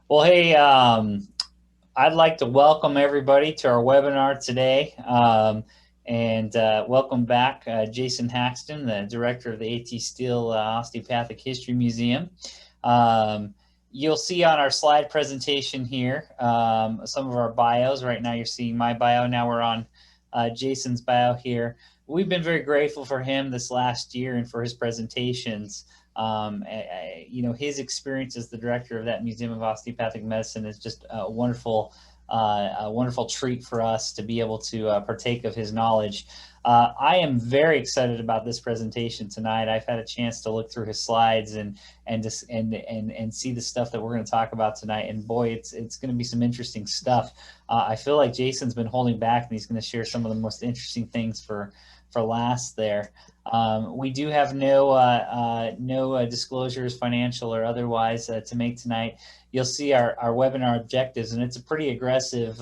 Well, hey, I'd like to welcome everybody to our webinar today. And welcome back, Jason Haxton, the director of the AT Steel Osteopathic History Museum. Um, you'll see on our slide presentation here some of our bios. Right now, you're seeing my bio. Now we're on Jason's bio here. We've been very grateful for him this last year and for his presentations. His experience as the director of that Museum of Osteopathic Medicine is just a wonderful treat for us to be able to partake of his knowledge. I am very excited about this presentation tonight. I've had a chance to look through his slides and see the stuff that we're going to talk about tonight. And boy, it's going to be some interesting stuff. I feel like Jason's been holding back, and he's going to share some of the most interesting things for last there. We do have no disclosures, financial or otherwise, to make tonight. You'll see our webinar objectives, and it's a pretty aggressive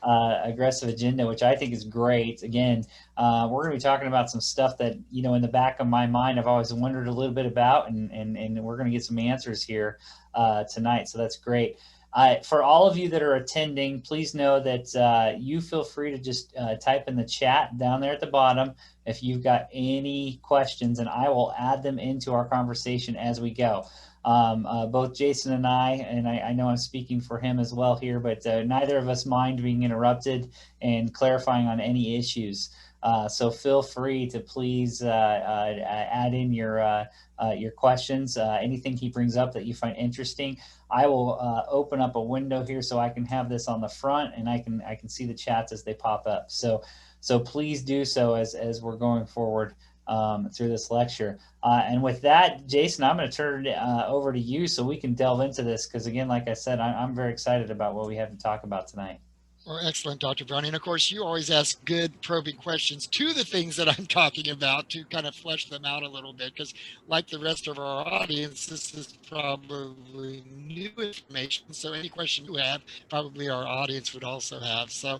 agenda, which I think is great. Again, we're going to be talking about some stuff that, in the back of my mind, I've always wondered a little bit about, and we're going to get some answers here tonight. So that's great. For all of you that are attending, please know that you feel free to just type in the chat down there at the bottom if you've got any questions, and I will add them into our conversation as we go. Both Jason and I know I'm speaking for him as well here, but neither of us mind being interrupted and clarifying on any issues. So feel free to please add in your questions, anything he brings up that you find interesting. I will open up a window here so I can have this on the front, and I can see the chats as they pop up. So please do so as we're going forward through this lecture. And with that, Jason, I'm going to turn it over to you so we can delve into this, because again, like I said, I'm very excited about what we have to talk about tonight. Well, excellent, Dr. Browning. Of course, you always ask good probing questions to the things that I'm talking about to kind of flesh them out a little bit, because like the rest of our audience, this is probably new information. So any question you have, probably our audience would also have. So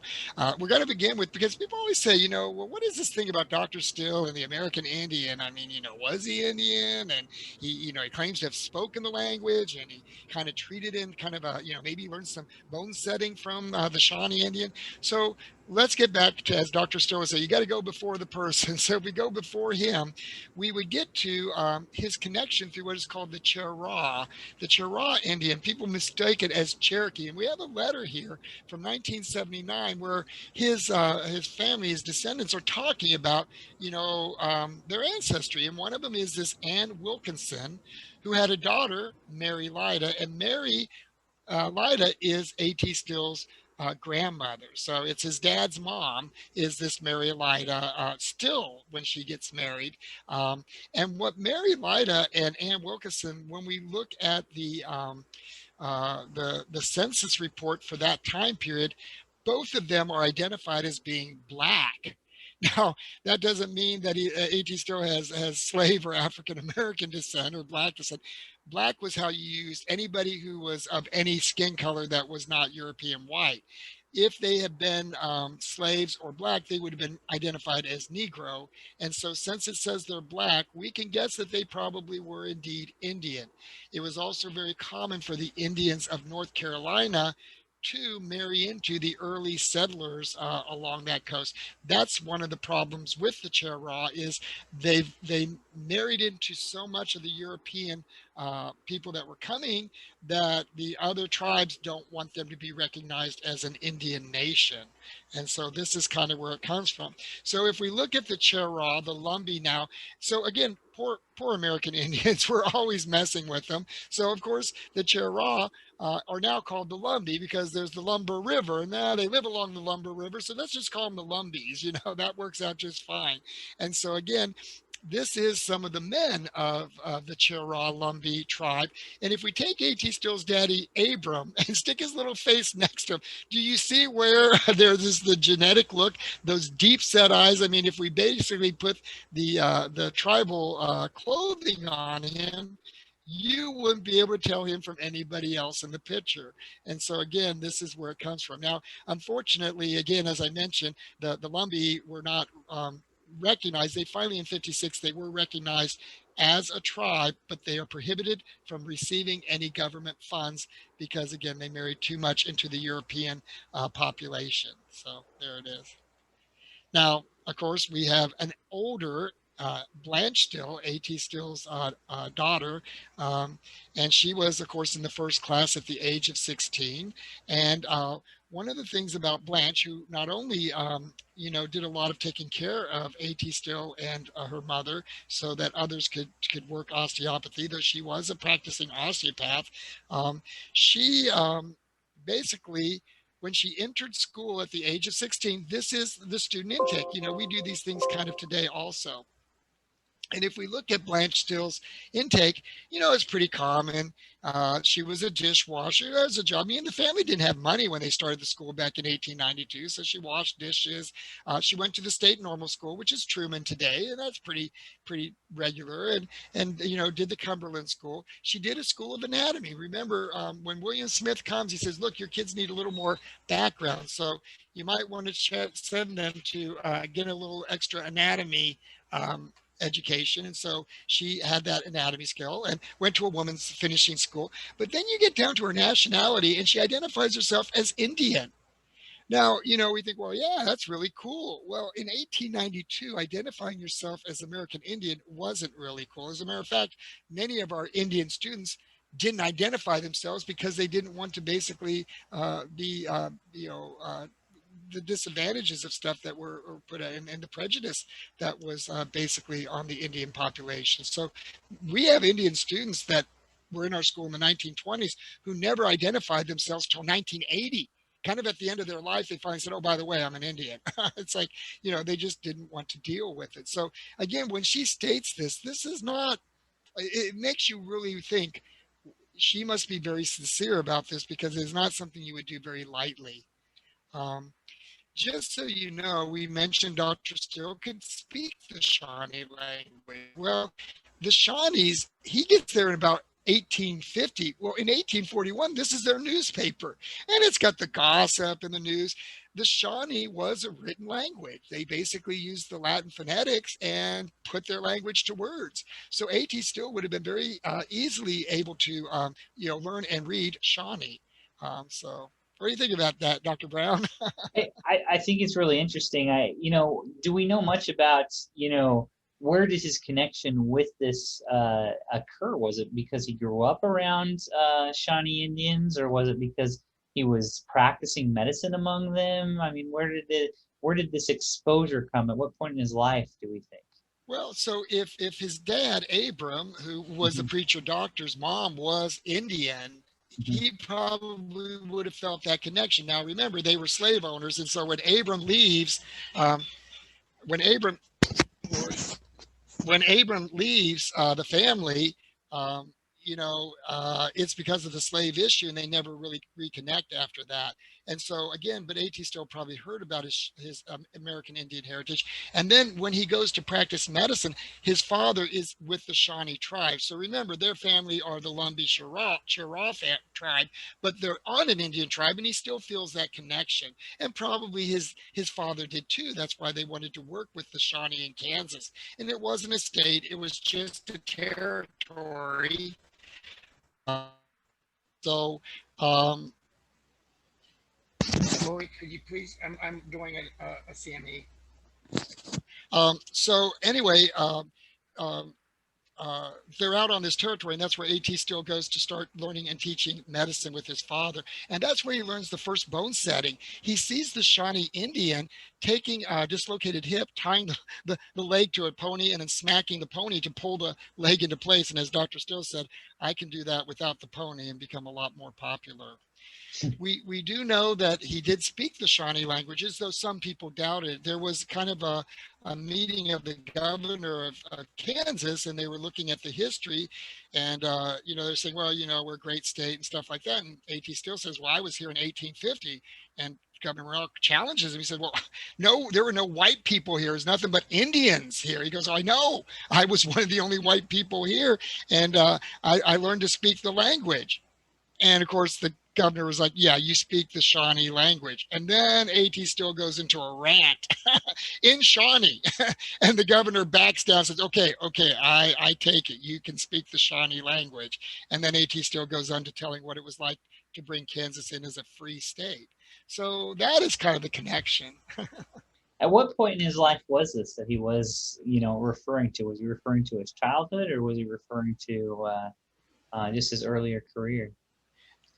we're going to begin with, because people always say, well, what is this thing about Dr. Still and the American Indian? I mean, was he Indian? And he claims to have spoken the language, and he kind of treated in kind of a, maybe learned some bone setting from the Shawnee Indian. So let's get back to, as Dr. Stowe said, you got to go before the person. So if we go before him, we would get to his connection through what is called the Cherokee. The Cherokee Indian, people mistake it as Cherokee. And we have a letter here from 1979 where his family, his descendants are talking about, their ancestry. And one of them is this Ann Wilkinson, who had a daughter, Mary Lida. And Mary Lida is A.T. Still's grandmother. So it's his dad's mom is this Mary Lida Still when she gets married. And what Mary Lida and Ann Wilkinson, when we look at the census report for that time period, both of them are identified as being black. Now, that doesn't mean that A.T. Still has slave or African American descent or black descent. Black was how you used anybody who was of any skin color that was not European white. If they had been slaves or black, they would have been identified as Negro. And so, since it says they're black, we can guess that they probably were indeed Indian. It was also very common for the Indians of North Carolina to marry into the early settlers along that coast. That's one of the problems with the Cherokee is they married into so much of the European people that were coming that the other tribes don't want them to be recognized as an Indian nation. And so this is kind of where it comes from. So if we look at the Cherokee, the Lumbee now, so again, poor American Indians, we're always messing with them. So of course the Cherokee are now called the Lumbee because there's the Lumber River, and now they live along the Lumber River. So let's just call them the Lumbees. That works out just fine. And so again, this is some of the men of the Cherokee Lumbee tribe. And if we take A.T. Still's daddy, Abram, and stick his little face next to him, do you see where there's the genetic look, those deep set eyes? I mean, if we basically put the tribal clothing on him, you wouldn't be able to tell him from anybody else in the picture. And so again, this is where it comes from. Now, unfortunately, again, as I mentioned, the Lumbee were not recognized. They finally in 56, they were recognized as a tribe, but they are prohibited from receiving any government funds because, again, they married too much into the European population. So there it is. Now, of course, we have an older Blanche Still, A.T. Still's daughter, um, and she was, of course, in the first class at the age of 16. And one of the things about Blanche, who not only did a lot of taking care of A.T. Still and her mother, so that others could work osteopathy, though she was a practicing osteopath, um, she basically when she entered school at the age of 16, this is the student intake. We do these things kind of today also. And if we look at Blanche Still's intake, it's pretty common. She was a dishwasher as a job. I mean, the family didn't have money when they started the school back in 1892, so she washed dishes. She went to the state normal school, which is Truman today, and that's pretty regular. And did the Cumberland School. She did a school of anatomy. Remember, when William Smith comes, he says, "Look, your kids need a little more background, so you might want to send them to get a little extra anatomy." Education. And so she had that anatomy skill and went to a woman's finishing school. But then you get down to her nationality and she identifies herself as Indian. Now, we think, well, yeah, that's really cool. Well, in 1892, identifying yourself as American Indian wasn't really cool. As a matter of fact, many of our Indian students didn't identify themselves because they didn't want to basically be, the disadvantages of stuff that were put in and the prejudice that was basically on the Indian population. So we have Indian students that were in our school in the 1920s who never identified themselves till 1980. Kind of at the end of their life, they finally said, "Oh, by the way, I'm an Indian." It's like, they just didn't want to deal with it. So again, when she states this is not, it makes you really think she must be very sincere about this because it's not something you would do very lightly. Um, just so you know, we mentioned Dr. Still could speak the Shawnee language. Well, the Shawnees, he gets there in about 1850. Well, in 1841, this is their newspaper, and it's got the gossip in the news. The Shawnee was a written language. They basically used the Latin phonetics and put their language to words. So A.T. Still would have been very easily able to, learn and read Shawnee. So, what do you think about that, Dr. Brown? I think it's really interesting. Do we know much about, where did his connection with this occur? Was it because he grew up around Shawnee Indians, or was it because he was practicing medicine among them? I mean, where did this exposure come? At what point in his life do we think? Well, so if his dad, Abram, who was the Hmm. preacher doctor's mom, was Indian, Hmm. he probably would have felt that connection. Now, remember, they were slave owners. And so when Abram leaves, um, when Abram, when Abram leaves the family, um, it's because of the slave issue, and they never really reconnect after that. And so again, but At still probably heard about his American Indian heritage. And then when he goes to practice medicine, his father is with the Shawnee tribe. So remember, their family are the Lumbee Chiraf tribe, but they're on an Indian tribe, and he still feels that connection. And probably his father did too. That's why they wanted to work with the Shawnee in Kansas. And it wasn't a state; it was just a territory. So, um, Lori, could you please? I'm doing a CME. So anyway, um, they're out on this territory, and that's where At still goes to start learning and teaching medicine with his father. And that's where he learns the first bone setting. He sees the Shawnee Indian taking a dislocated hip, tying the leg to a pony, and then smacking the pony to pull the leg into place. And as Dr. Still said, I can do that without the pony and become a lot more popular. We do know that he did speak the Shawnee languages, though some people doubted. There was kind of a meeting of the governor of Kansas, and they were looking at the history, and they're saying, well, we're a great state and stuff like that. And At still says, well, I was here in 1850, and Governor Morrell challenges him. He said, well, no, there were no white people here. There's nothing but Indians here. He goes, I know. I was one of the only white people here, and I learned to speak the language. And of course, the governor was like, "Yeah, you speak the Shawnee language," and then AT still goes into a rant in Shawnee, and the governor backs down, says, "Okay, okay, I take it. You can speak the Shawnee language," and then AT still goes on to telling what it was like to bring Kansas in as a free state. So that is kind of the connection. At what point in his life was this that he was, referring to? Was he referring to his childhood, or was he referring to just his earlier career?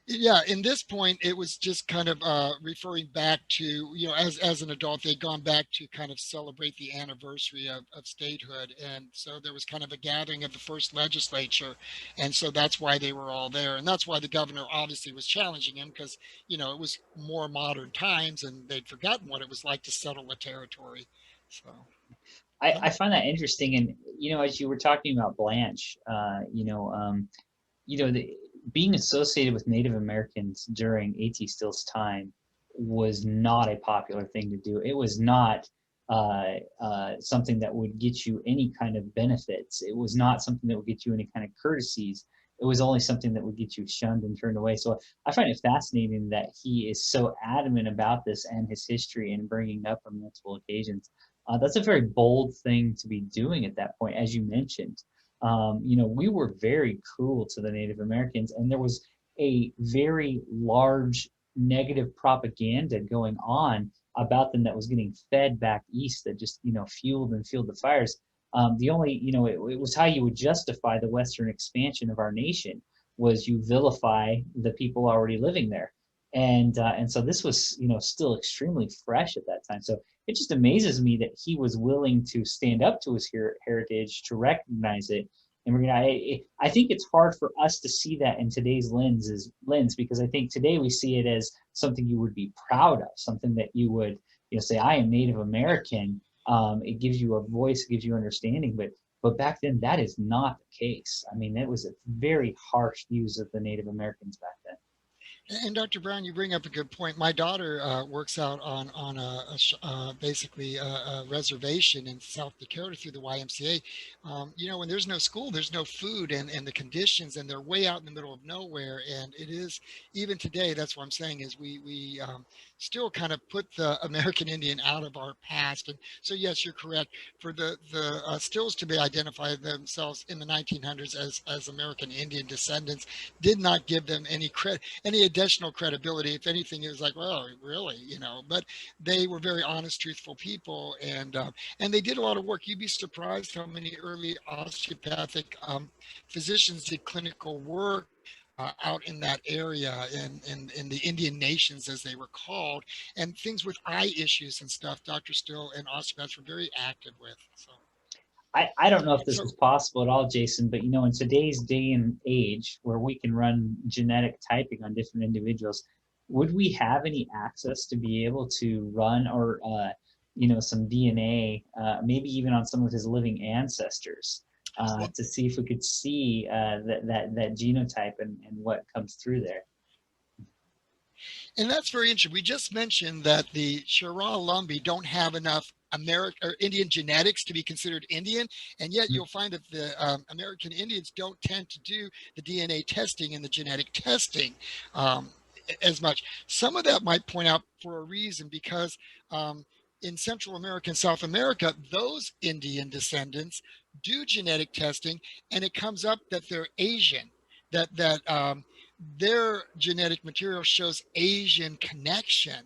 Yeah, in this point it was just kind of referring back to, as an adult they'd gone back to kind of celebrate the anniversary of statehood, and so there was kind of a gathering of the first legislature, and so that's why they were all there, and that's why the governor obviously was challenging him, because it was more modern times and they'd forgotten what it was like to settle a territory. So I yeah. find that interesting, and as you were talking about Blanche, the, being associated with Native Americans during A.T. Still's time was not a popular thing to do. It was not something that would get you any kind of benefits. It was not something that would get you any kind of courtesies. It was only something that would get you shunned and turned away. So I find it fascinating that he is so adamant about this and his history and bringing it up on multiple occasions. That's a very bold thing to be doing at that point, as you mentioned. We were very cruel to the Native Americans, and there was a very large negative propaganda going on about them that was getting fed back east that just, fueled the fires. The only, it was how you would justify the Western expansion of our nation was you vilify the people already living there. And so this was, still extremely fresh at that time. So it just amazes me that he was willing to stand up to his heritage, to recognize it. And I think it's hard for us to see that in today's lens, because I think today we see it as something you would be proud of, something that you would, say, I am Native American. It gives you a voice, gives you understanding, but back then that is not the case. I mean, it was a very harsh views of the Native Americans back then. And Dr. Brown, you bring up a good point. My daughter works out on basically a reservation in South Dakota through the YMCA. When there's no school, there's no food, and the conditions, and they're way out in the middle of nowhere. And it is, even today, that's what I'm saying, is we still kind of put the American Indian out of our past. And so yes, you're correct. For the Stills to be identified themselves in the 1900s as American Indian descendants did not give them any additional credibility. If anything, it was like, well, really, But they were very honest, truthful people, and they did a lot of work. You'd be surprised how many early osteopathic physicians did clinical work out in that area, in the Indian nations, as they were called, and things with eye issues and stuff. Dr. Still and osteopaths were very active with. I don't know if this So is possible at all, Jason, but in today's day and age where we can run genetic typing on different individuals, would we have any access to be able to run or some DNA, maybe even on some of his living ancestors, well, to see if we could see that genotype and what comes through there? And that's very interesting. We just mentioned that the Shira Lumbi don't have enough American or Indian genetics to be considered Indian, and yet you'll find that the American Indians don't tend to do the DNA testing and the genetic testing as much. Some of that might point out for a reason, because in Central America and South America, those Indian descendants do genetic testing, and it comes up that they're Asian. That their genetic material shows Asian connection.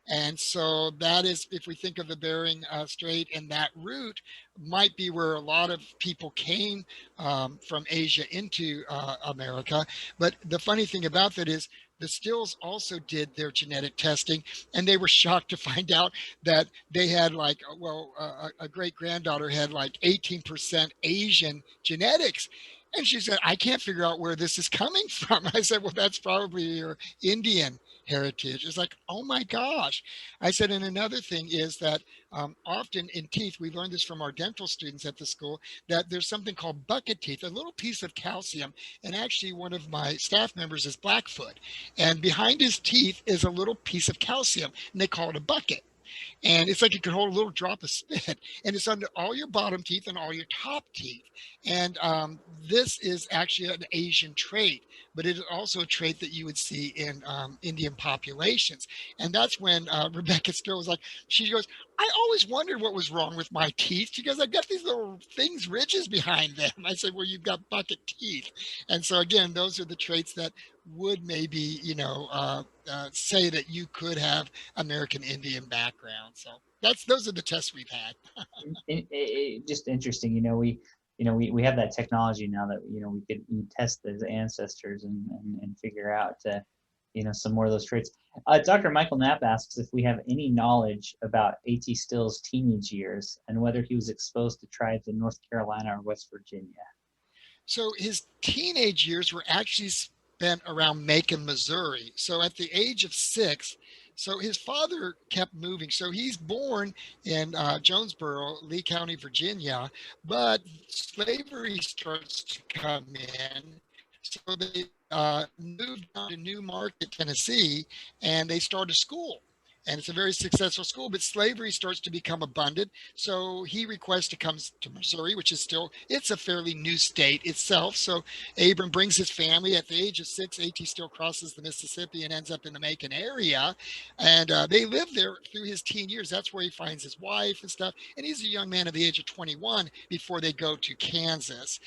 And so that is, if we think of the Bering Strait, and that route might be where a lot of people came from Asia into America. But the funny thing about that is the Stills also did their genetic testing, and they were shocked to find out that they had a great granddaughter had like 18% Asian genetics. And she said, I can't figure out where this is coming from. I said, well, that's probably your Indian heritage. It's like, oh my gosh. I said, and another thing is that often in teeth, we learned this from our dental students at the school, that there's something called bucket teeth, a little piece of calcium. And actually, one of my staff members is Blackfoot. And behind his teeth is a little piece of calcium, and they call it a bucket. And it's like it could hold a little drop of spit, and it's under all your bottom teeth and all your top teeth. And this is actually an Asian trait. but it is also a trait that you would see in Indian populations. And that's when Rebecca Still was like, she goes, I always wondered what was wrong with my teeth. She goes, I've got these little things, ridges behind them. I said, well, you've got bucket teeth. And so again, those are the traits that would maybe, say that you could have American Indian background. So those are the tests we've had. Just interesting. We have that technology now that we could test those ancestors and figure out some more of those traits. Dr. Michael Knapp asks if we have any knowledge about A.T. Still's teenage years and whether he was exposed to tribes in North Carolina or West Virginia. So his teenage years were actually spent around Macon, Missouri. So at the age of 6, so his father kept moving. So he's born in Jonesboro, Lee County, Virginia, but slavery starts to come in. So they moved down to New Market, Tennessee, and they started a school. And it's a very successful school, but slavery starts to become abundant. So he requests to come to Missouri, which is still, it's a fairly new state itself. So Abram brings his family at the age of 6. AT still crosses the Mississippi and ends up in the Macon area. And they live there through his teen years. That's where he finds his wife and stuff. And he's a young man at the age of 21 before they go to Kansas.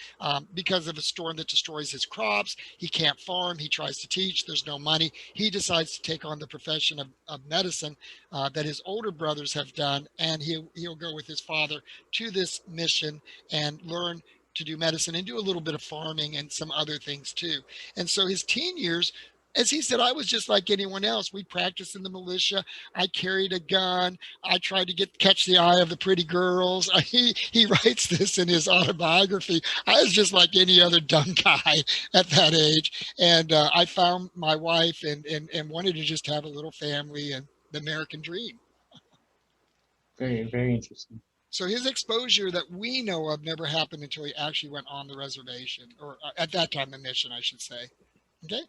Because of a storm that destroys his crops, he can't farm. He tries to teach. There's no money. He decides to take on the profession of medicine that his older brothers have done, and he'll go with his father to this mission and learn to do medicine and do a little bit of farming and some other things too. And so his teen years, as he said, I was just like anyone else. We practiced in the militia. I carried a gun. I tried to catch the eye of the pretty girls. He writes this in his autobiography. I was just like any other dumb guy at that age. And I found my wife and wanted to just have a little family and the American dream. Very, very interesting. So his exposure that we know of never happened until he actually went on the reservation, or at that time, the mission, I should say. Okay.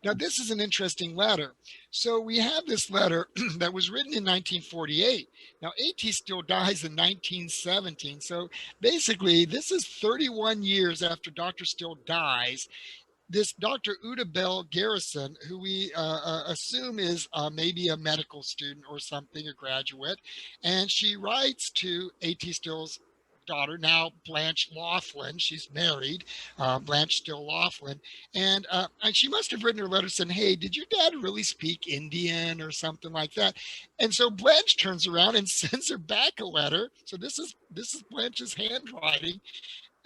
Now, this is an interesting letter. So we have this letter that was written in 1948. Now, AT still dies in 1917. So basically, this is 31 years after Dr. Still dies. This Dr. Uda Bell Garrison, who we assume is maybe a medical student or something, a graduate, and she writes to A.T. Still's daughter, now Blanche Laughlin. She's married, Blanche Still Laughlin, and she must have written her letter saying, "Hey, did your dad really speak Indian or something like that?" And so Blanche turns around and sends her back a letter. So this is Blanche's handwriting,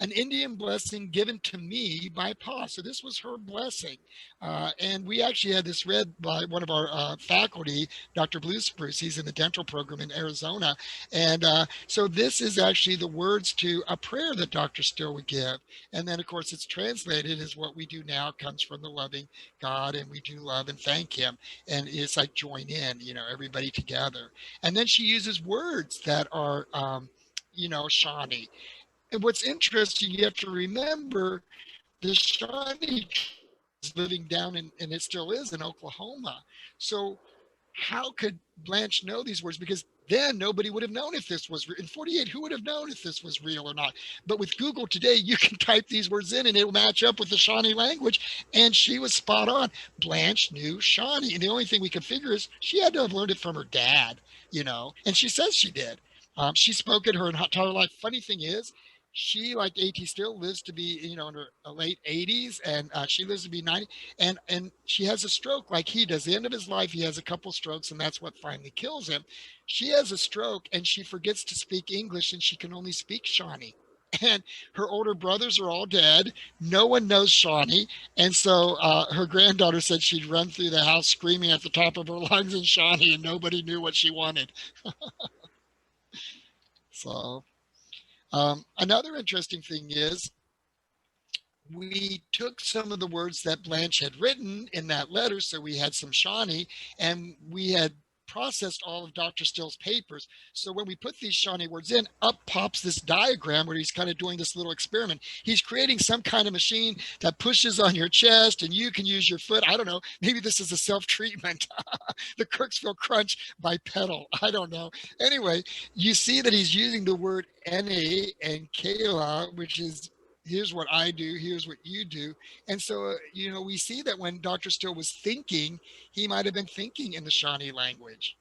an Indian blessing given to me by Pa. So this was her blessing. And we actually had this read by one of our faculty, Dr. Blue Spruce. He's in the dental program in Arizona. And so this is actually the words to a prayer that Dr. Still would give. And then, of course, it's translated as what we do now comes from the loving God, and we do love and thank him. And it's like join in, everybody together. And then she uses words that are, Shawnee. And what's interesting, you have to remember the Shawnee is living down in, and it still is in Oklahoma. So how could Blanche know these words? Because then nobody would have known if this was in 48. Who would have known if this was real or not? But with Google today, you can type these words in and it'll match up with the Shawnee language. And she was spot on. Blanche knew Shawnee. And the only thing we could figure is she had to have learned it from her dad, and she says she did. She spoke it her entire life. Funny thing is, she, like AT still, lives to be, in her late 80s, and she lives to be 90, and she has a stroke like he does. The end of his life, he has a couple strokes, and that's what finally kills him. She has a stroke, and she forgets to speak English, and she can only speak Shawnee. And her older brothers are all dead. No one knows Shawnee. And so her granddaughter said she'd run through the house screaming at the top of her lungs in Shawnee, and nobody knew what she wanted. So another interesting thing is we took some of the words that Blanche had written in that letter. So we had some Shawnee, and we had processed all of Dr. Still's papers. So when we put these Shawnee words in, up pops this diagram where he's kind of doing this little experiment. He's creating some kind of machine that pushes on your chest and you can use your foot. I don't know. Maybe this is a self-treatment. The Kirksville Crunch by Pedal. I don't know. Anyway, you see that he's using the word NA and Kayla, which is here's what I do, here's what you do. And so, we see that when Dr. Still was thinking, he might have been thinking in the Shawnee language.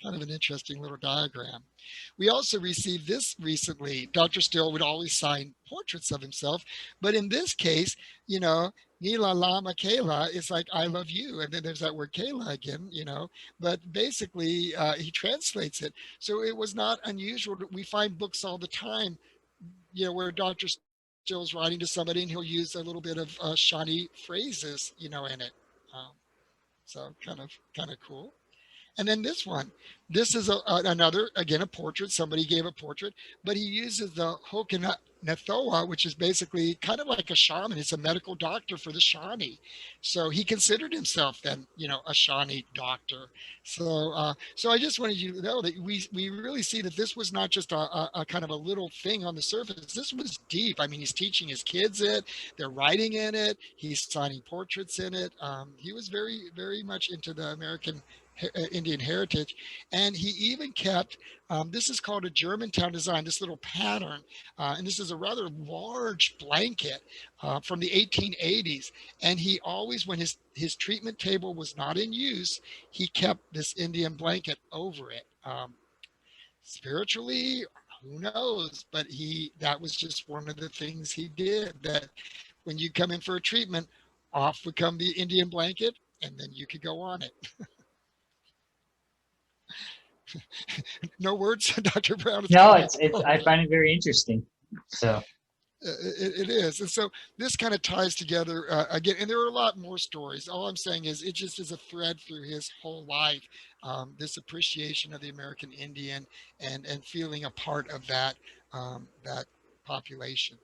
Kind of an interesting little diagram. We also received this recently. Dr. Still would always sign portraits of himself, but in this case, Nila Lama Kayla is like I love you, and then there's that word Kayla again, but basically he translates it. So it was not unusual. We find books all the time, where Dr. Still's writing to somebody and he'll use a little bit of Shawnee phrases, in it. Um, so kind of cool. And then this one, this is another, again, a portrait. Somebody gave a portrait, but he uses the Hokanathoa, which is basically kind of like a shaman. It's a medical doctor for the Shawnee. So he considered himself then, a Shawnee doctor. So I just wanted you to know that we really see that this was not just a kind of a little thing on the surface. This was deep. I mean, he's teaching his kids it. They're writing in it. He's signing portraits in it. He was very, very much into the American Indian heritage. And he even kept, this is called a Germantown design, this little pattern. And this is a rather large blanket from the 1880s. And he always, when his treatment table was not in use, he kept this Indian blanket over it. Spiritually, who knows? But that was just one of the things he did, that when you come in for a treatment, off would come the Indian blanket, and then you could go on it. No words, Dr. Brown. It's No, kind of it's I find it very interesting. So it is, and so this kind of ties together again. And there are a lot more stories. All I'm saying is, it just is a thread through his whole life. This appreciation of the American Indian, and feeling a part of that population.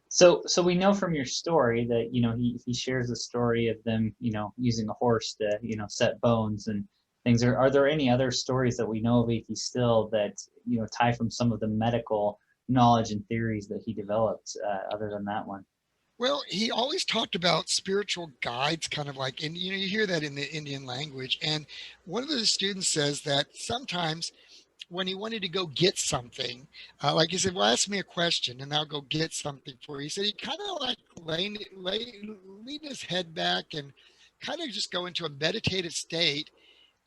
so we know from your story that he shares the story of them using a horse to set bones and things. Are there any other stories that we know of A.T. Still that tie from some of the medical knowledge and theories that he developed other than that one? Well, he always talked about spiritual guides, kind of like, and you hear that in the Indian language. And one of the students says that sometimes when he wanted to go get something, like he said, well, ask me a question and I'll go get something for you. He said he kind of like lean his head back and kind of just go into a meditative state.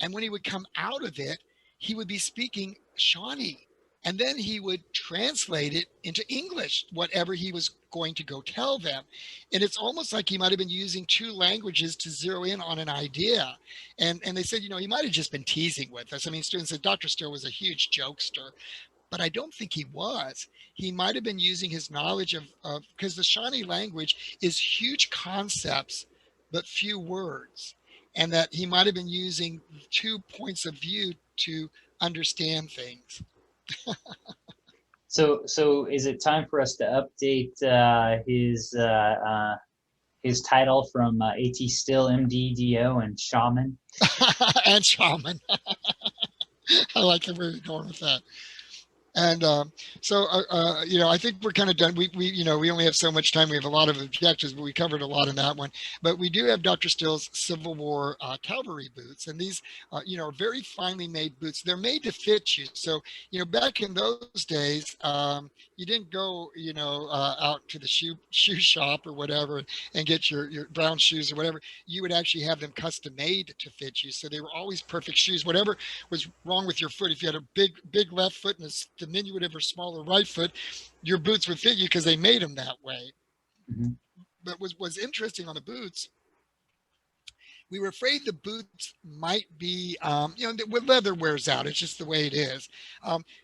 And when he would come out of it, he would be speaking Shawnee. And then he would translate it into English, whatever he was going to go tell them. And it's almost like he might have been using two languages to zero in on an idea. And they said, he might have just been teasing with us. I mean, students said Dr. Still was a huge jokester, but I don't think he was. He might have been using his knowledge of because the Shawnee language is huge concepts, but few words. And that he might have been using 2 points of view to understand things. So is it time for us to update his title from A.T. Still, MD, DO, and Shaman? And shaman. I like where you're going with that. And I think we're kind of done. We only have so much time. We have a lot of objectives, but we covered a lot in that one. But we do have Dr. Still's Civil War cavalry boots, and these, are very finely made boots. They're made to fit you. So, back in those days, you didn't go, out to the shoe shop or whatever and get your brown shoes or whatever. You would actually have them custom made to fit you. So they were always perfect shoes. Whatever was wrong with your foot, if you had a big left foot and a diminutive or smaller right foot, your boots would fit you because they made them that way. Mm-hmm. But was interesting on the boots, we were afraid the boots might be, when leather wears out, it's just the way it is.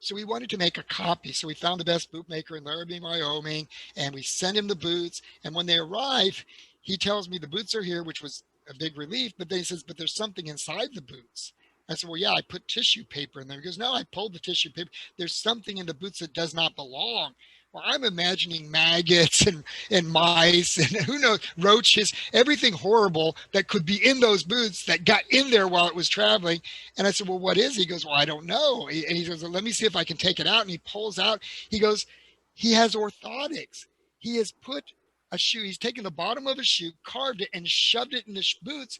So we wanted to make a copy. So we found the best boot maker in Laramie, Wyoming, and we sent him the boots. And when they arrive, he tells me the boots are here, which was a big relief. But then he says, but there's something inside the boots. I said, well, yeah, I put tissue paper in there. He goes, no, I pulled the tissue paper. There's something in the boots that does not belong. Well, I'm imagining maggots and mice and who knows, roaches, everything horrible that could be in those boots that got in there while it was traveling. And I said, well, what is it? He goes, well, I don't know. And he goes, well, let me see if I can take it out. And he pulls out, he goes, he has orthotics. He has put a shoe, he's taken the bottom of a shoe, carved it, and shoved it in the boots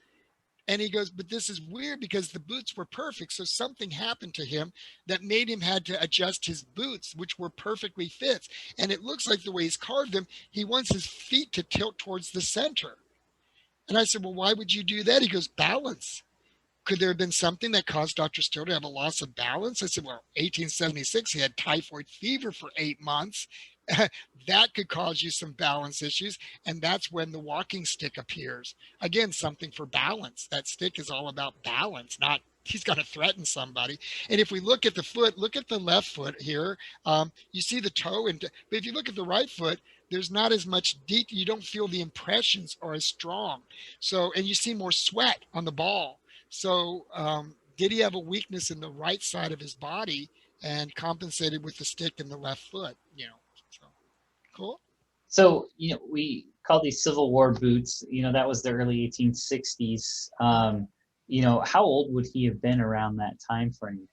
And he goes, but this is weird because the boots were perfect. So something happened to him that made him had to adjust his boots, which were perfectly fits. And it looks like the way he's carved them, he wants his feet to tilt towards the center. And I said, well, why would you do that? He goes, balance. Could there have been something that caused Dr. Still to have a loss of balance? I said, well, 1876, he had typhoid fever for 8 months. That could cause you some balance issues. And that's when the walking stick appears. Again, something for balance. That stick is all about balance, not he's got to threaten somebody. And if we look at the foot, look at the left foot here. You see the toe, but if you look at the right foot, there's not as much deep. You don't feel the impressions are as strong. So, and you see more sweat on the ball. So, did he have a weakness in the right side of his body and compensated with the stick in the left foot? So cool. So, we call these Civil War boots, that was the early 1860s. How old would he have been around that time frame?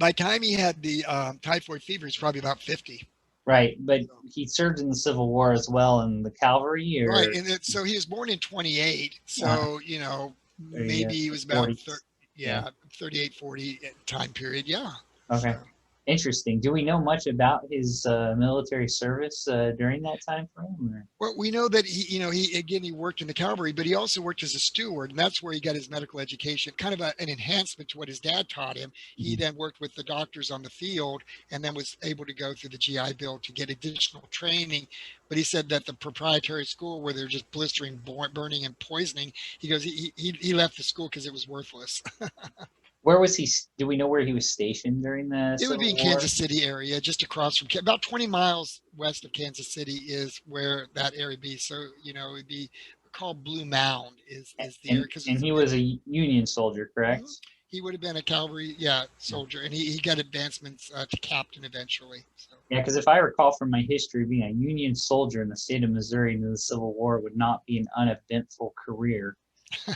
By the time he had the typhoid fever, he's probably about 50. Right, but he served in the Civil War as well in the cavalry, Right, or and so he was born in 28. uh, So the maybe he was about 40s. Yeah. yeah, 38, 40 time period. Yeah. Okay. So. Interesting. Do we know much about his military service during that time frame? Or? Well, we know that he worked in the cavalry, but he also worked as a steward, and that's where he got his medical education, kind of an enhancement to what his dad taught him. He then worked with the doctors on the field, and then was able to go through the GI Bill to get additional training. But he said that the proprietary school where they're just blistering, burning, and poisoning, he goes, he left the school because it was worthless. Where was he? Do we know where he was stationed during the It would be Civil in War? Kansas City area, just across from about 20 miles west of Kansas City is where that area be. So it'd be called Blue Mound is the area And because and it's he was a Union soldier, correct? he would have been a cavalry soldier, and he got advancements to captain eventually. So Yeah, because if I recall from my history, being a Union soldier in the state of Missouri in the Civil War would not be an uneventful career.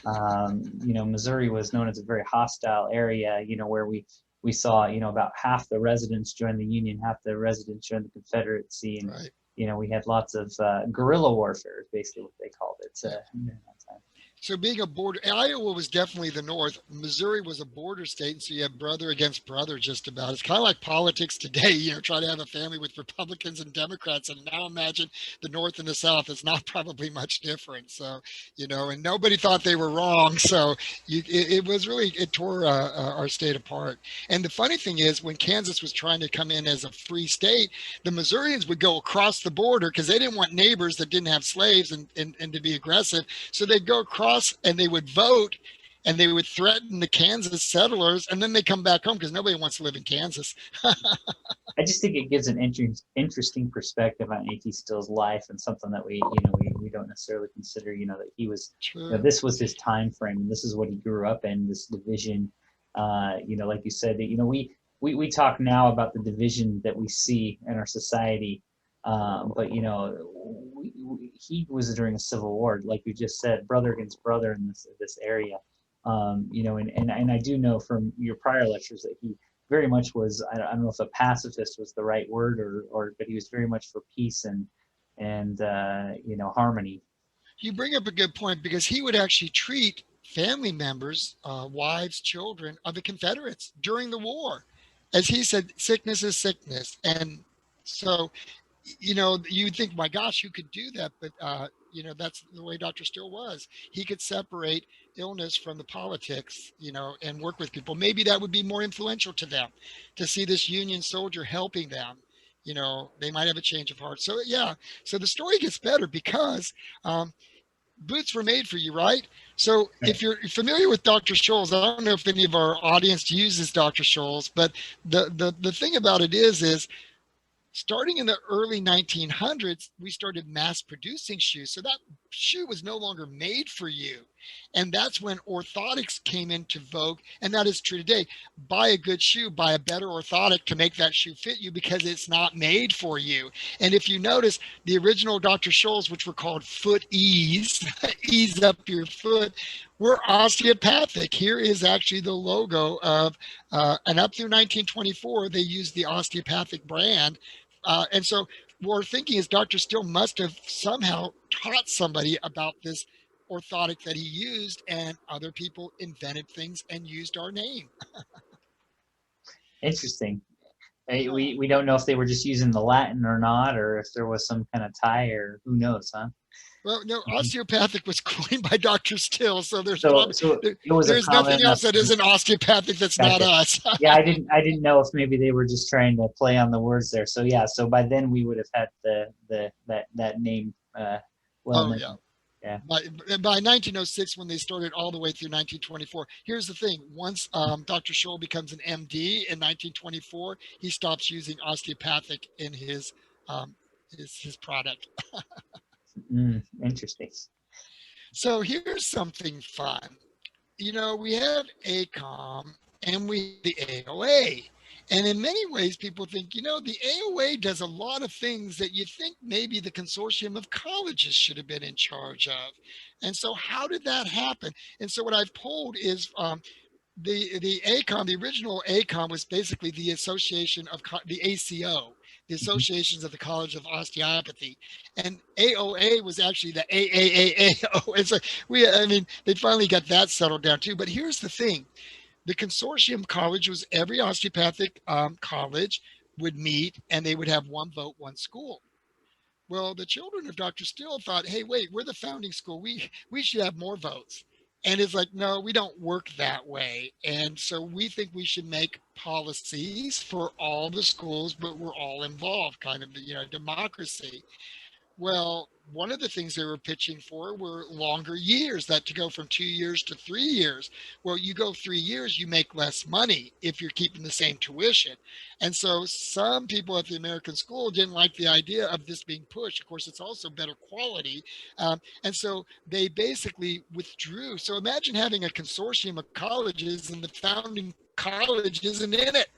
Missouri was known as a very hostile area, where we saw, about half the residents join the Union, half the residents join the Confederacy. And, right. We had lots of guerrilla warfare, is basically what they called it. During that time. So being a border, Iowa was definitely the North. Missouri was a border state, and so you have brother against brother just about. It's kind of like politics today, try to have a family with Republicans and Democrats, and now imagine the North and the South. It's not probably much different. So, and nobody thought they were wrong. So it was really, it tore our state apart. And the funny thing is, when Kansas was trying to come in as a free state, the Missourians would go across the border because they didn't want neighbors that didn't have slaves and to be aggressive. So they'd go across and they would vote and they would threaten the Kansas settlers, and then they come back home because nobody wants to live in Kansas. I just think it gives an interesting perspective on A.T. Still's life, and something that we don't necessarily consider. That he was, this was his time frame, and this is what he grew up in. This division, like you said, that we talk now about the division that we see in our society, but he was during a civil war, like you just said, brother against brother in this area. And I do know from your prior lectures that he very much was, I don't know if a pacifist was the right word, but he was very much for peace and harmony. You bring up a good point because he would actually treat family members, wives, children of the Confederates during the war. As he said, sickness is sickness. And so you'd think, my gosh, who could do that? But, that's the way Dr. Still was. He could separate illness from the politics, and work with people. Maybe that would be more influential to them to see this Union soldier helping them. They might have a change of heart. So, yeah. So the story gets better because boots were made for you, right? So if you're familiar with Dr. Scholl's, I don't know if any of our audience uses Dr. Scholl's, but the thing about it is starting in the early 1900s, we started mass producing shoes. So that shoe was no longer made for you. And that's when orthotics came into vogue. And that is true today. Buy a good shoe, buy a better orthotic to make that shoe fit you because it's not made for you. And if you notice, the original Dr. Scholl's, which were called foot ease, ease up your foot, were osteopathic. Here is actually the logo of, and up through 1924, they used the osteopathic brand. And so what we're thinking is Dr. Still must have somehow taught somebody about this orthotic that he used, and other people invented things and used our name. Interesting. Yeah. We don't know if they were just using the Latin or not, or if there was some kind of tie, or who knows, huh? Well, no, osteopathic was coined by Dr. Still, so there's So probably so it was a there's nothing common else that isn't osteopathic that's not gotcha. us. Yeah, I didn't know if maybe they were just trying to play on the words there. So yeah, so by then we would have had the that name well Oh yeah. known. Yeah. By 1906, when they started all the way through 1924, here's the thing: once Dr. Scholl becomes an MD in 1924, he stops using osteopathic in um, his product. Interesting. So here's something fun. We have ACOM and we have the AOA. And in many ways, people think, the AOA does a lot of things that you think maybe the consortium of colleges should have been in charge of. And so, how did that happen? And so, what I've pulled is the ACOM, the original ACOM was basically the association of the ACO, the Mhm. associations of the College of Osteopathy, and AOA was actually the AAAAO. And so I mean, they finally got that settled down too. But here's the thing: the consortium college was every osteopathic college would meet, and they would have one vote, one school. Well, the children of Dr. Still thought, hey, wait, we're the founding school. We should have more votes. And it's like, no, we don't work that way. And so we think we should make policies for all the schools, but we're all involved, kind of, democracy. Well, one of the things they were pitching for were longer years, that to go from 2 years to 3 years. Well, you go 3 years, you make less money if you're keeping the same tuition. And so some people at the American school didn't like the idea of this being pushed. Of course, it's also better quality. And so they basically withdrew. So imagine having a consortium of colleges and the founding college isn't in it.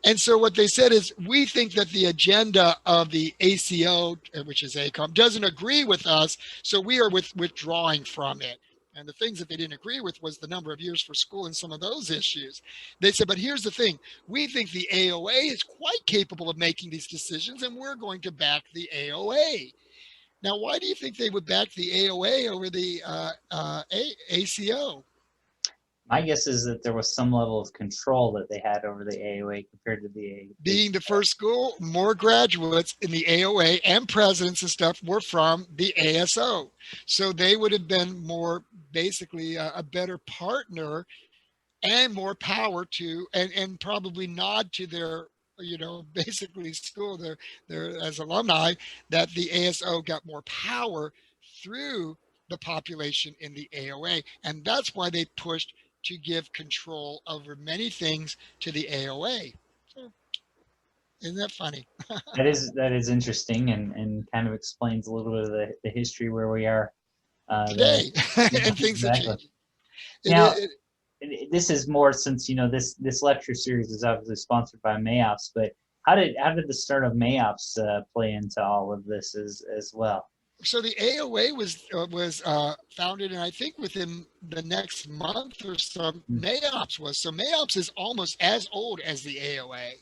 And so what they said is, we think that the agenda of the ACO, which is ACOM, doesn't agree with us, so we are withdrawing from it. And the things that they didn't agree with was the number of years for school and some of those issues. They said, but here's the thing: we think the AOA is quite capable of making these decisions, and we're going to back the AOA. Now, why do you think they would back the AOA over the ACO? My guess is that there was some level of control that they had over the AOA compared to the Being the first school, more graduates in the AOA and presidents and stuff were from the ASO. So they would have been more, basically a better partner and more power to, and probably nod to their, basically school, their as alumni, that the ASO got more power through the population in the AOA. And that's why they pushed to give control over many things to the AOA. So, isn't that funny? that is interesting and kind of explains a little bit of the history where we are there. Today, Yeah, and things are exactly. changing. It, Now, it, this is more since this lecture series is obviously sponsored by MAOPS, but how did the start of MAOPS play into all of this as well? so the AOA was founded, and I think within the next month or so, Mm, MAOPS was. So MAOPS is almost as old as the AOA.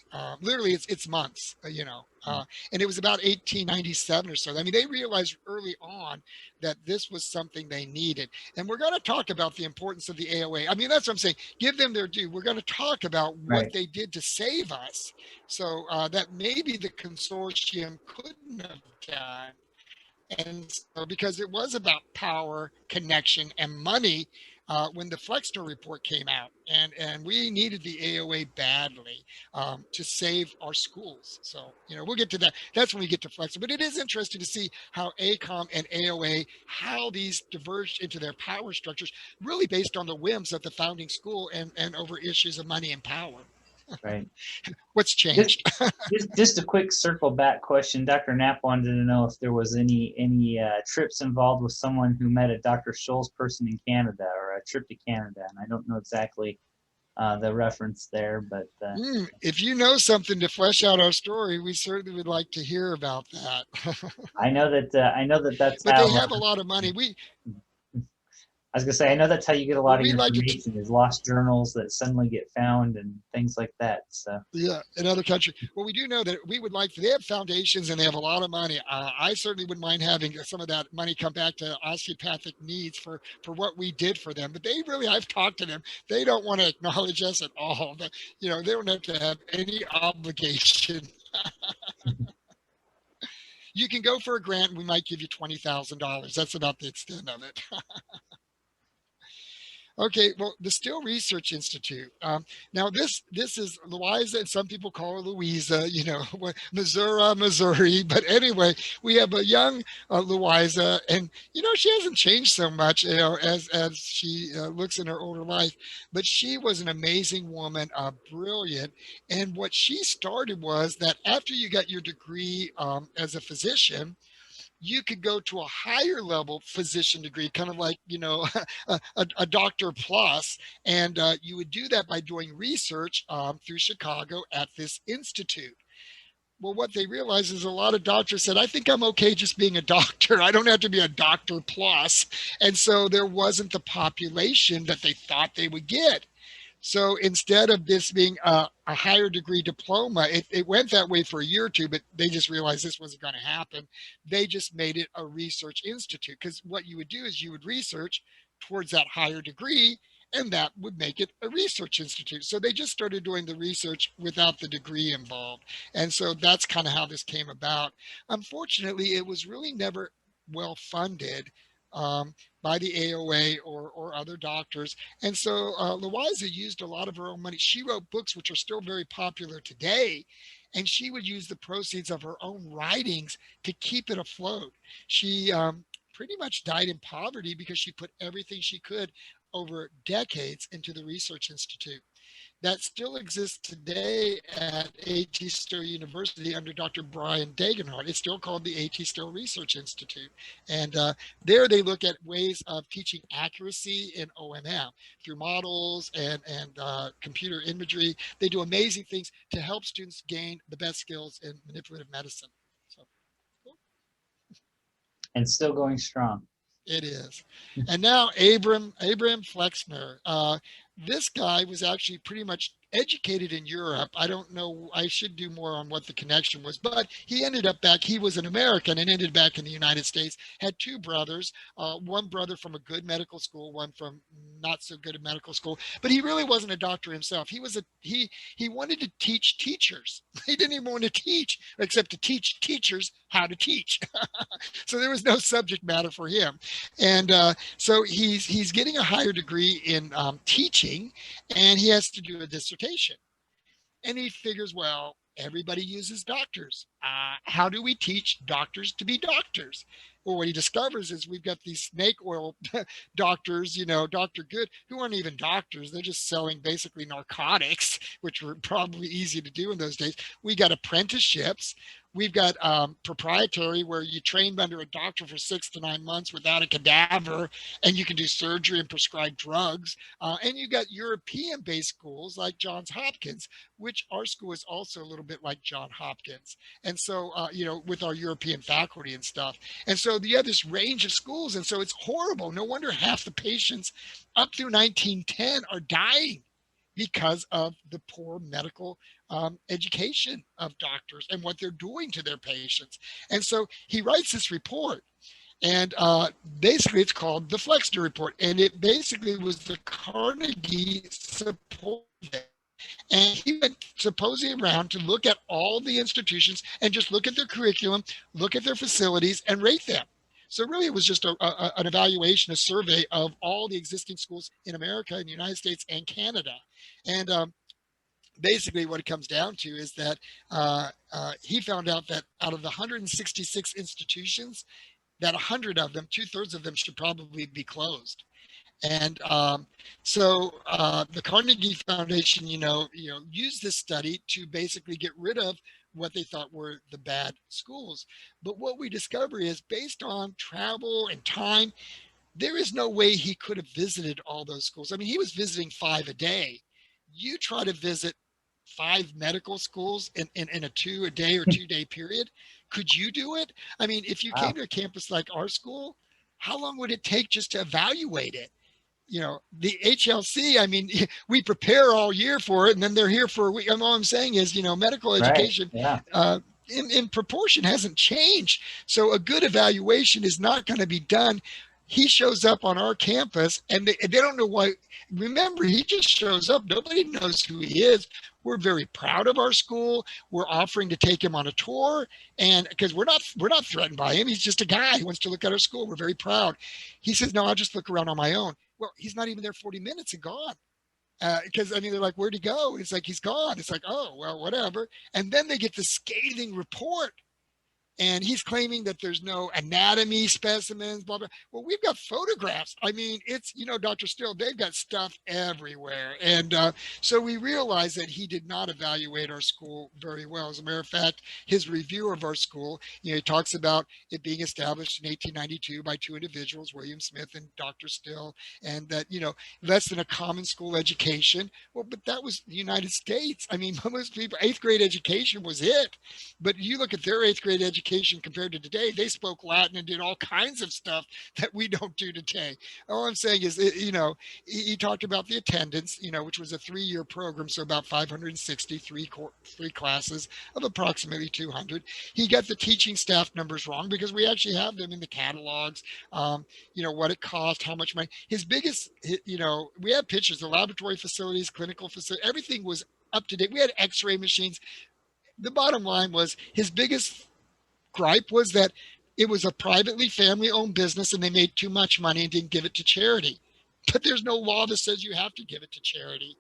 Literally, it's months. mm, And it was about 1897 or so. I mean, they realized early on that this was something they needed. And we're going to talk about the importance of the AOA. I mean, that's what I'm saying. Give them their due. We're going to talk about what right. they did to save us. So that maybe the consortium couldn't have done. And so, because it was about power, connection, and money, when the Flexner report came out, and we needed the AOA badly to save our schools. So, we'll get to that. That's when we get to Flexner. But it is interesting to see how ACOM and AOA, how these diverged into their power structures, really based on the whims of the founding school and over issues of money and power. Right. What's Just, changed? just a quick circle back question. Dr. Knapp wanted to know if there was any trips involved with someone who met a Dr. Scholl's person in Canada or a trip to Canada, and I don't know exactly the reference there, but If you know something to flesh out our story, we certainly would like to hear about that. I know that that's But they how. have a lot of money. We I was gonna say, I know that's how you get a Well, lot of we your like it. information is lost journals that suddenly get found and things like that. So Yeah, in other countries. Well, we do know that we would like. They have foundations and they have a lot of money. I certainly wouldn't mind having some of that money come back to osteopathic needs for what we did for them. But they really, I've talked to them. They don't want to acknowledge us at all. But, they don't have to have any obligation. You can go for a grant. We might give you $20,000. That's about the extent of it. Okay, well, the Still Research Institute. Now, this is Louisa, and some people call her Louisa. Missouri, Missouri. But anyway, we have a young Louisa, and she hasn't changed so much, as she looks in her older life. But she was an amazing woman, brilliant. And what she started was that after you got your degree as a physician, you could go to a higher level physician degree, kind of like, a doctor plus. And you would do that by doing research through Chicago at this institute. Well, what they realized is a lot of doctors said, I think I'm okay just being a doctor. I don't have to be a doctor plus. And so there wasn't the population that they thought they would get. So instead of this being a higher degree diploma, it went that way for a year or two, but they just realized this wasn't going to happen. They just made it a research institute, because what you would do is you would research towards that higher degree, and that would make it a research institute. So they just started doing the research without the degree involved. And so that's kind of how this came about. Unfortunately, it was really never well funded by the AOA or other doctors. And so Louisa used a lot of her own money. She wrote books which are still very popular today, and she would use the proceeds of her own writings to keep it afloat. She pretty much died in poverty because she put everything she could over decades into the Research Institute that still exists today at A.T. Still University under Dr. Brian Dagenhart. It's still called the A.T. Still Research Institute. And there they look at ways of teaching accuracy in OMM through models and computer imagery. They do amazing things to help students gain the best skills in manipulative medicine. So, cool. and still going strong. It is. And now Abram Flexner. This guy was actually pretty much educated in Europe. I don't know. I should do more on what the connection was, but he ended up back. He was an American and ended back in the United States. Had two brothers. One brother from a good medical school, one from not so good a medical school. But he really wasn't a doctor himself. He wanted to teach teachers. He didn't even want to teach, except to teach teachers how to teach. So there was no subject matter for him. And so he's getting a higher degree in teaching, and he has to do a dissertation. And he figures, well, everybody uses doctors. How do we teach doctors to be doctors? Well, what he discovers is we've got these snake oil doctors, Dr. Good, who aren't even doctors. They're just selling basically narcotics, which were probably easy to do in those days. We got apprenticeships. We've got proprietary, where you train under a doctor for 6 to 9 months without a cadaver, and you can do surgery and prescribe drugs. And you got European-based schools like Johns Hopkins, which our school is also a little bit like Johns Hopkins. And so, with our European faculty and stuff. And so you have this range of schools. And so it's horrible. No wonder half the patients up through 1910 are dying because of the poor medical education of doctors and what they're doing to their patients. And so he writes this report. And basically, it's called the Flexner Report. And it basically was the Carnegie support. And he went supposedly around to look at all the institutions and just look at their curriculum, look at their facilities, and rate them. So really, it was just an evaluation, a survey of all the existing schools in America, in the United States, and Canada. And basically, what it comes down to is that he found out that out of the 166 institutions, that 100 of them, 2/3 of them, should probably be closed. And so the Carnegie Foundation, used this study to basically get rid of what they thought were the bad schools. But what we discover is, based on travel and time, there is no way he could have visited all those schools. I mean, he was visiting 5 a day. You try to visit 5 medical schools in a 2-a-day or 2-day period. Could you do it? I mean, if you came Wow. to a campus like our school, how long would it take just to evaluate it? the HLC, I mean, we prepare all year for it, and then they're here for a week. And all I'm saying is, medical Right. education Yeah. in proportion hasn't changed. So a good evaluation is not going to be done. He shows up on our campus, and they don't know why. Remember, he just shows up. Nobody knows who he is. We're very proud of our school. We're offering to take him on a tour, and because we're not threatened by him. He's just a guy who wants to look at our school. We're very proud. He says, "No, I'll just look around on my own." Well, he's not even there 40 minutes and gone. Because I mean, they're like, "Where'd he go?" It's like he's gone. It's like, oh well, whatever. And then they get the scathing report, and he's claiming that there's no anatomy specimens, blah blah. Well, we've got photographs. I mean, it's Dr. Still, they've got stuff everywhere, and so we realized that he did not evaluate our school very well. As a matter of fact, his review of our school, he talks about it being established in 1892 by two individuals, William Smith and Dr. Still, and that less than a common school education. Well, but that was the United States. I mean, most people, eighth grade education was it. But you look at their eighth grade education compared to today, they spoke Latin and did all kinds of stuff that we don't do today. All I'm saying is, he talked about the attendance, which was a 3-year program, so about 563 three classes of approximately 200. He got the teaching staff numbers wrong because we actually have them in the catalogs, what it cost, how much money. His biggest, we have pictures, the laboratory facilities, clinical facilities, everything was up to date. We had x-ray machines. The bottom line was his biggest gripe was that it was a privately family owned business and they made too much money and didn't give it to charity. But there's no law that says you have to give it to charity.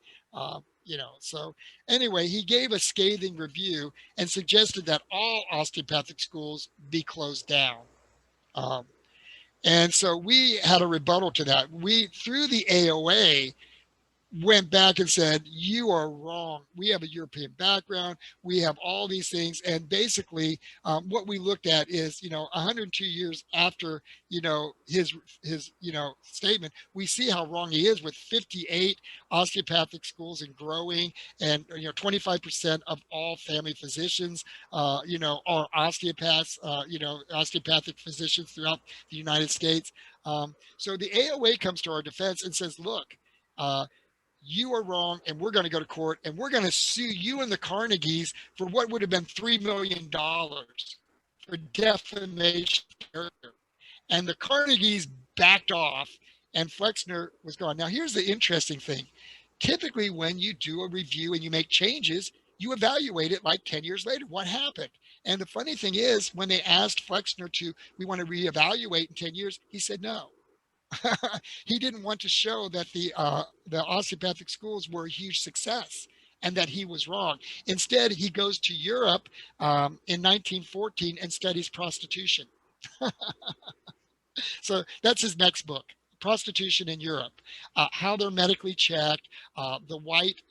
So anyway, he gave a scathing review and suggested that all osteopathic schools be closed down. Um, and so we had a rebuttal to that. We, through the AOA, went back and said, you are wrong. We have a European background. We have all these things. And basically, what we looked at is, 102 years after, his statement, we see how wrong he is with 58 osteopathic schools and growing. And, 25% of all family physicians, are osteopaths, osteopathic physicians throughout the United States. So the AOA comes to our defense and says, look, you are wrong, and we're going to go to court, and we're going to sue you and the Carnegies for what would have been $3 million for defamation of character. And the Carnegies backed off, and Flexner was gone. Now, here's the interesting thing. Typically, when you do a review and you make changes, you evaluate it like 10 years later. What happened? And the funny thing is, when they asked Flexner we want to reevaluate in 10 years, he said no. He didn't want to show that the osteopathic schools were a huge success and that he was wrong. Instead, he goes to Europe in 1914 and studies prostitution. So that's his next book, Prostitution in Europe, how they're medically checked, the white,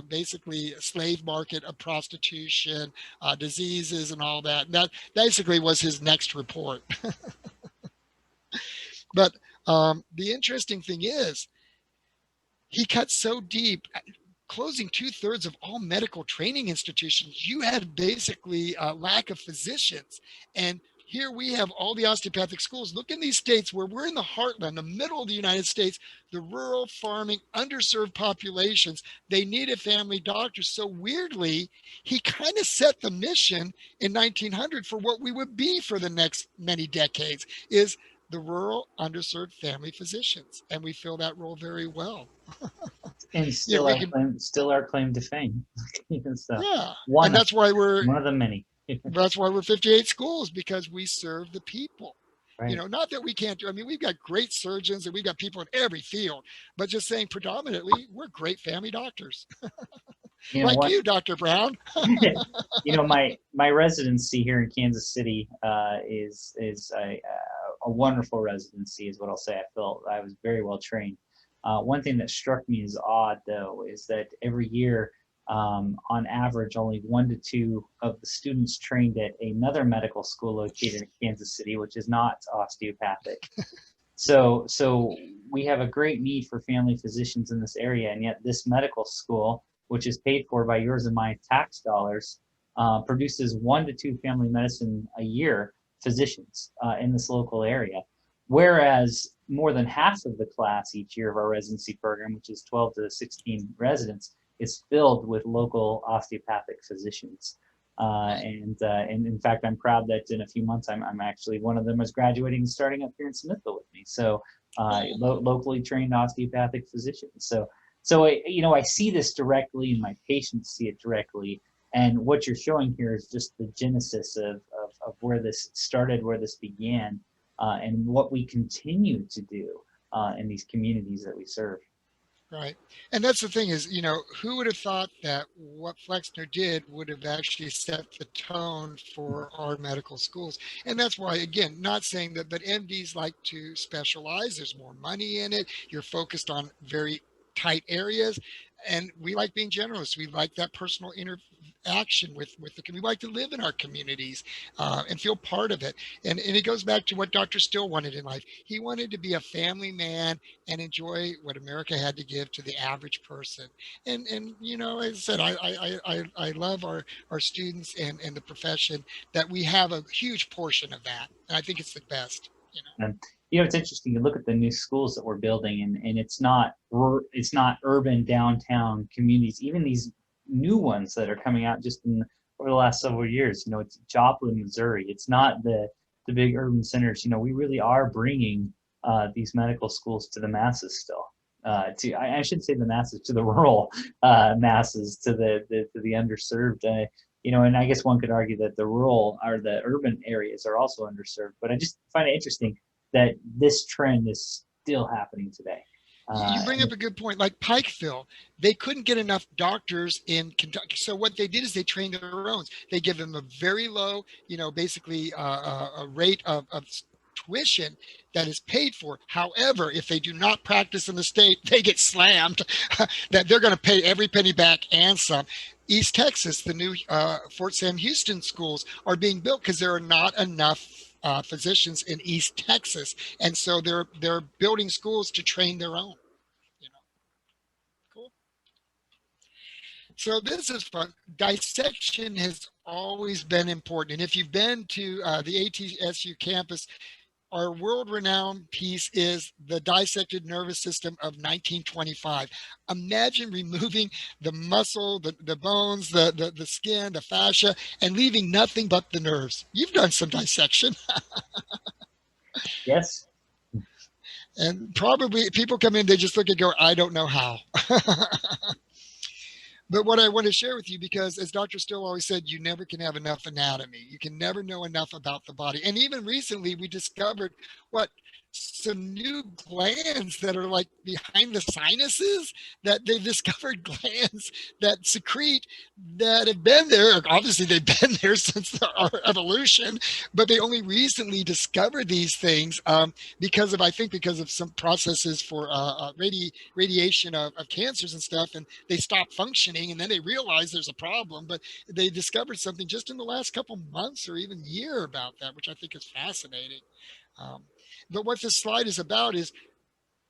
basically slave market of prostitution, diseases and all that. And that basically was his next report. But the interesting thing is, he cut so deep, closing 2/3 of all medical training institutions. You had basically a lack of physicians. And here we have all the osteopathic schools. Look in these states where we're in the heartland, the middle of the United States, the rural, farming, underserved populations. They needed family doctors. So weirdly, he kind of set the mission in 1900 for what we would be for the next many decades, is the rural, underserved family physicians, and we fill that role very well. And still our claim to fame. So yeah, one and that's why we're one of the many. that's why we're 58 schools, because we serve the people. Right. Not that we can't do. I mean, we've got great surgeons and we've got people in every field, but just saying, predominantly, we're great family doctors, like you, Dr. Brown. My residency here in Kansas City is a wonderful residency, is what I'll say. I felt I was very well trained. One thing that struck me as odd, though, is that every year, on average, only 1 to 2 of the students trained at another medical school located in Kansas City, which is not osteopathic. So we have a great need for family physicians in this area, and yet this medical school, which is paid for by yours and my tax dollars, produces 1 to 2 family medicine a year physicians in this local area. Whereas more than half of the class each year of our residency program, which is 12 to 16 residents, is filled with local osteopathic physicians. Right. And in fact, I'm proud that in a few months, I'm actually one of them is graduating and starting up here in Smithville with me. So Oh, locally trained osteopathic physicians. So I see this directly, and my patients see it directly. And what you're showing here is just the genesis of where this started, where this began, and what we continue to do in these communities that we serve. right. And that's the thing is, who would have thought that what Flexner did would have actually set the tone for our medical schools? And that's why, again, not saying that, but MDs like to specialize. There's more money in it. You're focused on very tight areas. And we like being generous. We like that personal interaction with the community. We like to live in our communities and feel part of it. And it goes back to what Dr. Still wanted in life. He wanted to be a family man and enjoy what America had to give to the average person. And as I said, I love our students and the profession that we have a huge portion of that, and I think it's the best. And it's interesting. You look at the new schools that we're building, and it's not urban downtown communities. Even these new ones that are coming out just over the last several years. It's Joplin, Missouri. It's not the big urban centers. We really are bringing these medical schools to the masses still. I should say the masses, to the rural masses, to the underserved. And I guess one could argue that the rural or the urban areas are also underserved. But I just find it interesting that this trend is still happening today. You bring And up a good point. Like Pikeville, they couldn't get enough doctors in Kentucky. So what they did is they trained their own. They give them a very low, basically a rate of tuition that is paid for. However, if they do not practice in the state, they get slammed. That they're going to pay every penny back and some. East Texas, the new Fort Sam Houston schools are being built because there are not enough physicians in East Texas, and so they're building schools to train their own. You know, cool. So this is fun. Dissection has always been important, and if you've been to the ATSU campus, our world-renowned piece is the dissected nervous system of 1925. Imagine removing the muscle, the bones, the skin, the fascia, and leaving nothing but the nerves. You've done some dissection. yes, And probably people come in, they just look and go, I don't know how. But what I want to share with you, because as Dr. Still always said, you never can have enough anatomy. You can never know enough about the body. And even recently, we discovered what some new glands that are like behind the sinuses, that they've discovered glands that secrete that have been there. Obviously, they've been there since our evolution, but they only recently discovered these things because of, I think, because of some processes for radiation of cancers and stuff. And they stop functioning, and then they realize there's a problem, but they discovered something just in the last couple months or even year about that, which I think is fascinating. um, but what this slide is about is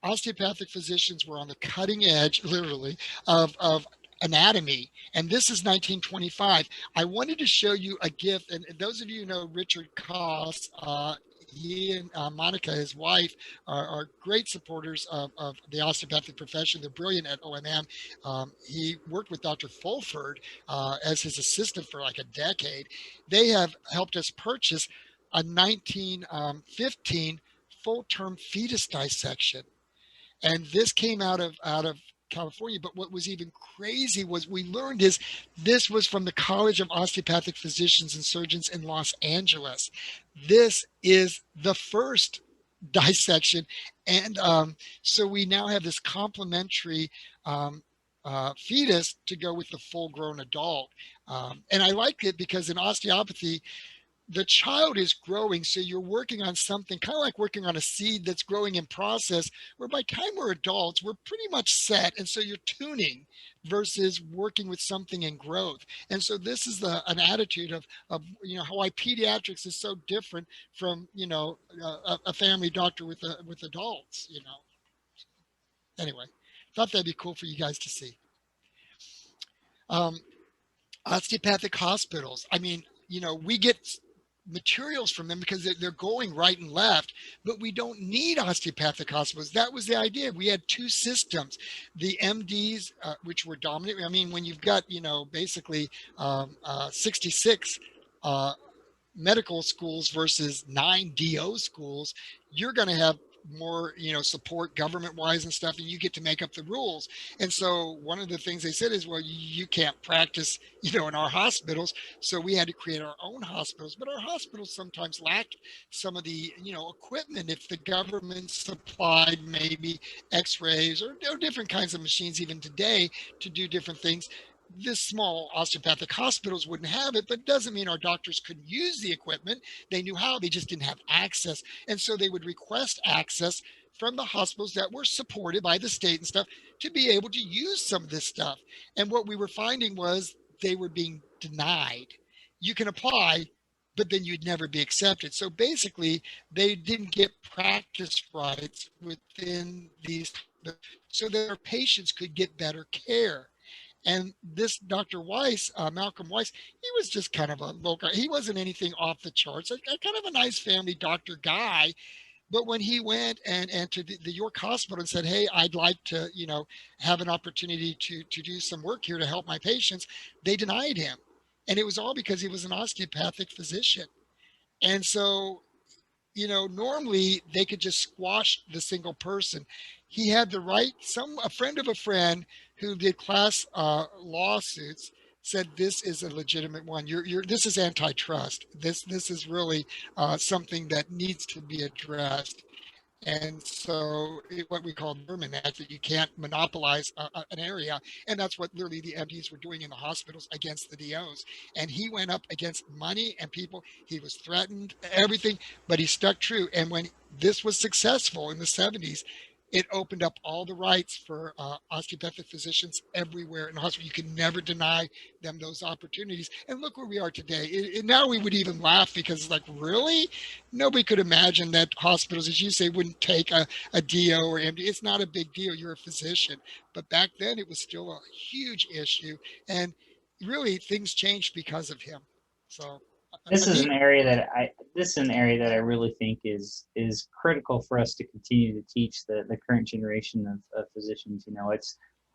osteopathic physicians were on the cutting edge, literally, of anatomy. And this is 1925. I wanted to show you a gift. And those of you who know Richard Koss, he and Monica, his wife, are great supporters of the osteopathic profession. They're brilliant at OMM. He worked with Dr. Fulford as his assistant for like a decade. They have helped us purchase a 1915 full-term fetus dissection, and this came out of California. But what was even crazy was we learned is this was from the College of Osteopathic Physicians and Surgeons in Los Angeles. This is the first dissection, and so we now have this complementary um, fetus to go with the full-grown adult. And I like it because in osteopathy, the child is growing, so you're working on something kind of like working on a seed that's growing in process, where by the time we're adults we're pretty much set, and so you're tuning versus working with something in growth. And so this is an attitude of why pediatrics is so different from a family doctor with adults. Anyway, thought that'd be cool for you guys to see. um, Osteopathic hospitals, I mean, we get materials from them because they're going right and left, but we don't need osteopathic hospitals. That was the idea. We had two systems, the MDs, which were dominant. I mean, when you've got, basically 66 uh, medical schools versus 9 DO schools, you're going to have more, support government wise and stuff, and you get to make up the rules. And so one of the things they said is, well, you can't practice, in our hospitals. So we had to create our own hospitals, but our hospitals sometimes lacked some of the, equipment. If the government supplied maybe x-rays or different kinds of machines even today to do different things, this small osteopathic hospitals wouldn't have it, but it doesn't mean our doctors couldn't use the equipment. They knew how, they just didn't have access. And so they would request access from the hospitals that were supported by the state and stuff to be able to use some of this stuff. And what we were finding was they were being denied. You can apply, but then you'd never be accepted. So basically, they didn't get practice rights within these so that our patients could get better care. And this Dr. Weiss, Malcolm Weiss, he was just kind of a local. He wasn't anything off the charts. A kind of a nice family doctor guy. But when he went and to the York Hospital and said, "Hey, I'd like to, have an opportunity to do some work here to help my patients," they denied him, and it was all because he was an osteopathic physician. And so normally they could just squash the single person. He had the right. A friend of a friend who did class lawsuits said this is a legitimate one. This is antitrust. This is really something that needs to be addressed. And so what we call the Berman Act, that you can't monopolize an area. And that's what literally the MDs were doing in the hospitals against the DOs. And he went up against money and people. He was threatened, everything, but he stuck true. And when this was successful in the 70s, it opened up all the rights for osteopathic physicians everywhere in the hospital. You can never deny them those opportunities. And look where we are today. Now we would even laugh because it's like, really? Nobody could imagine that hospitals, as you say, wouldn't take a DO or MD. It's not a big deal. You're a physician. But back then, it was still a huge issue. And really, things changed because of him. So, This a is an neat. area that I really think is critical for us to continue to teach the current generation of physicians.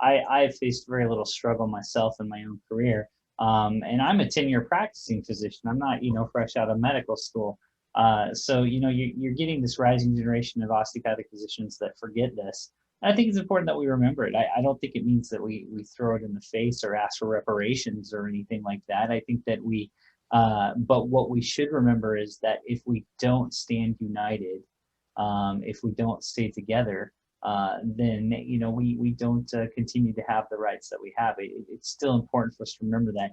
I've faced very little struggle myself in my own career, and I'm a 10-year practicing physician. I'm not fresh out of medical school. So you're getting this rising generation of osteopathic physicians that forget this. And I think it's important that we remember it. I don't think it means that we throw it in the face or ask for reparations or anything like that. I think that but what we should remember is that if we don't stand united, if we don't stay together, then we don't continue to have the rights that we have. It's still important for us to remember that.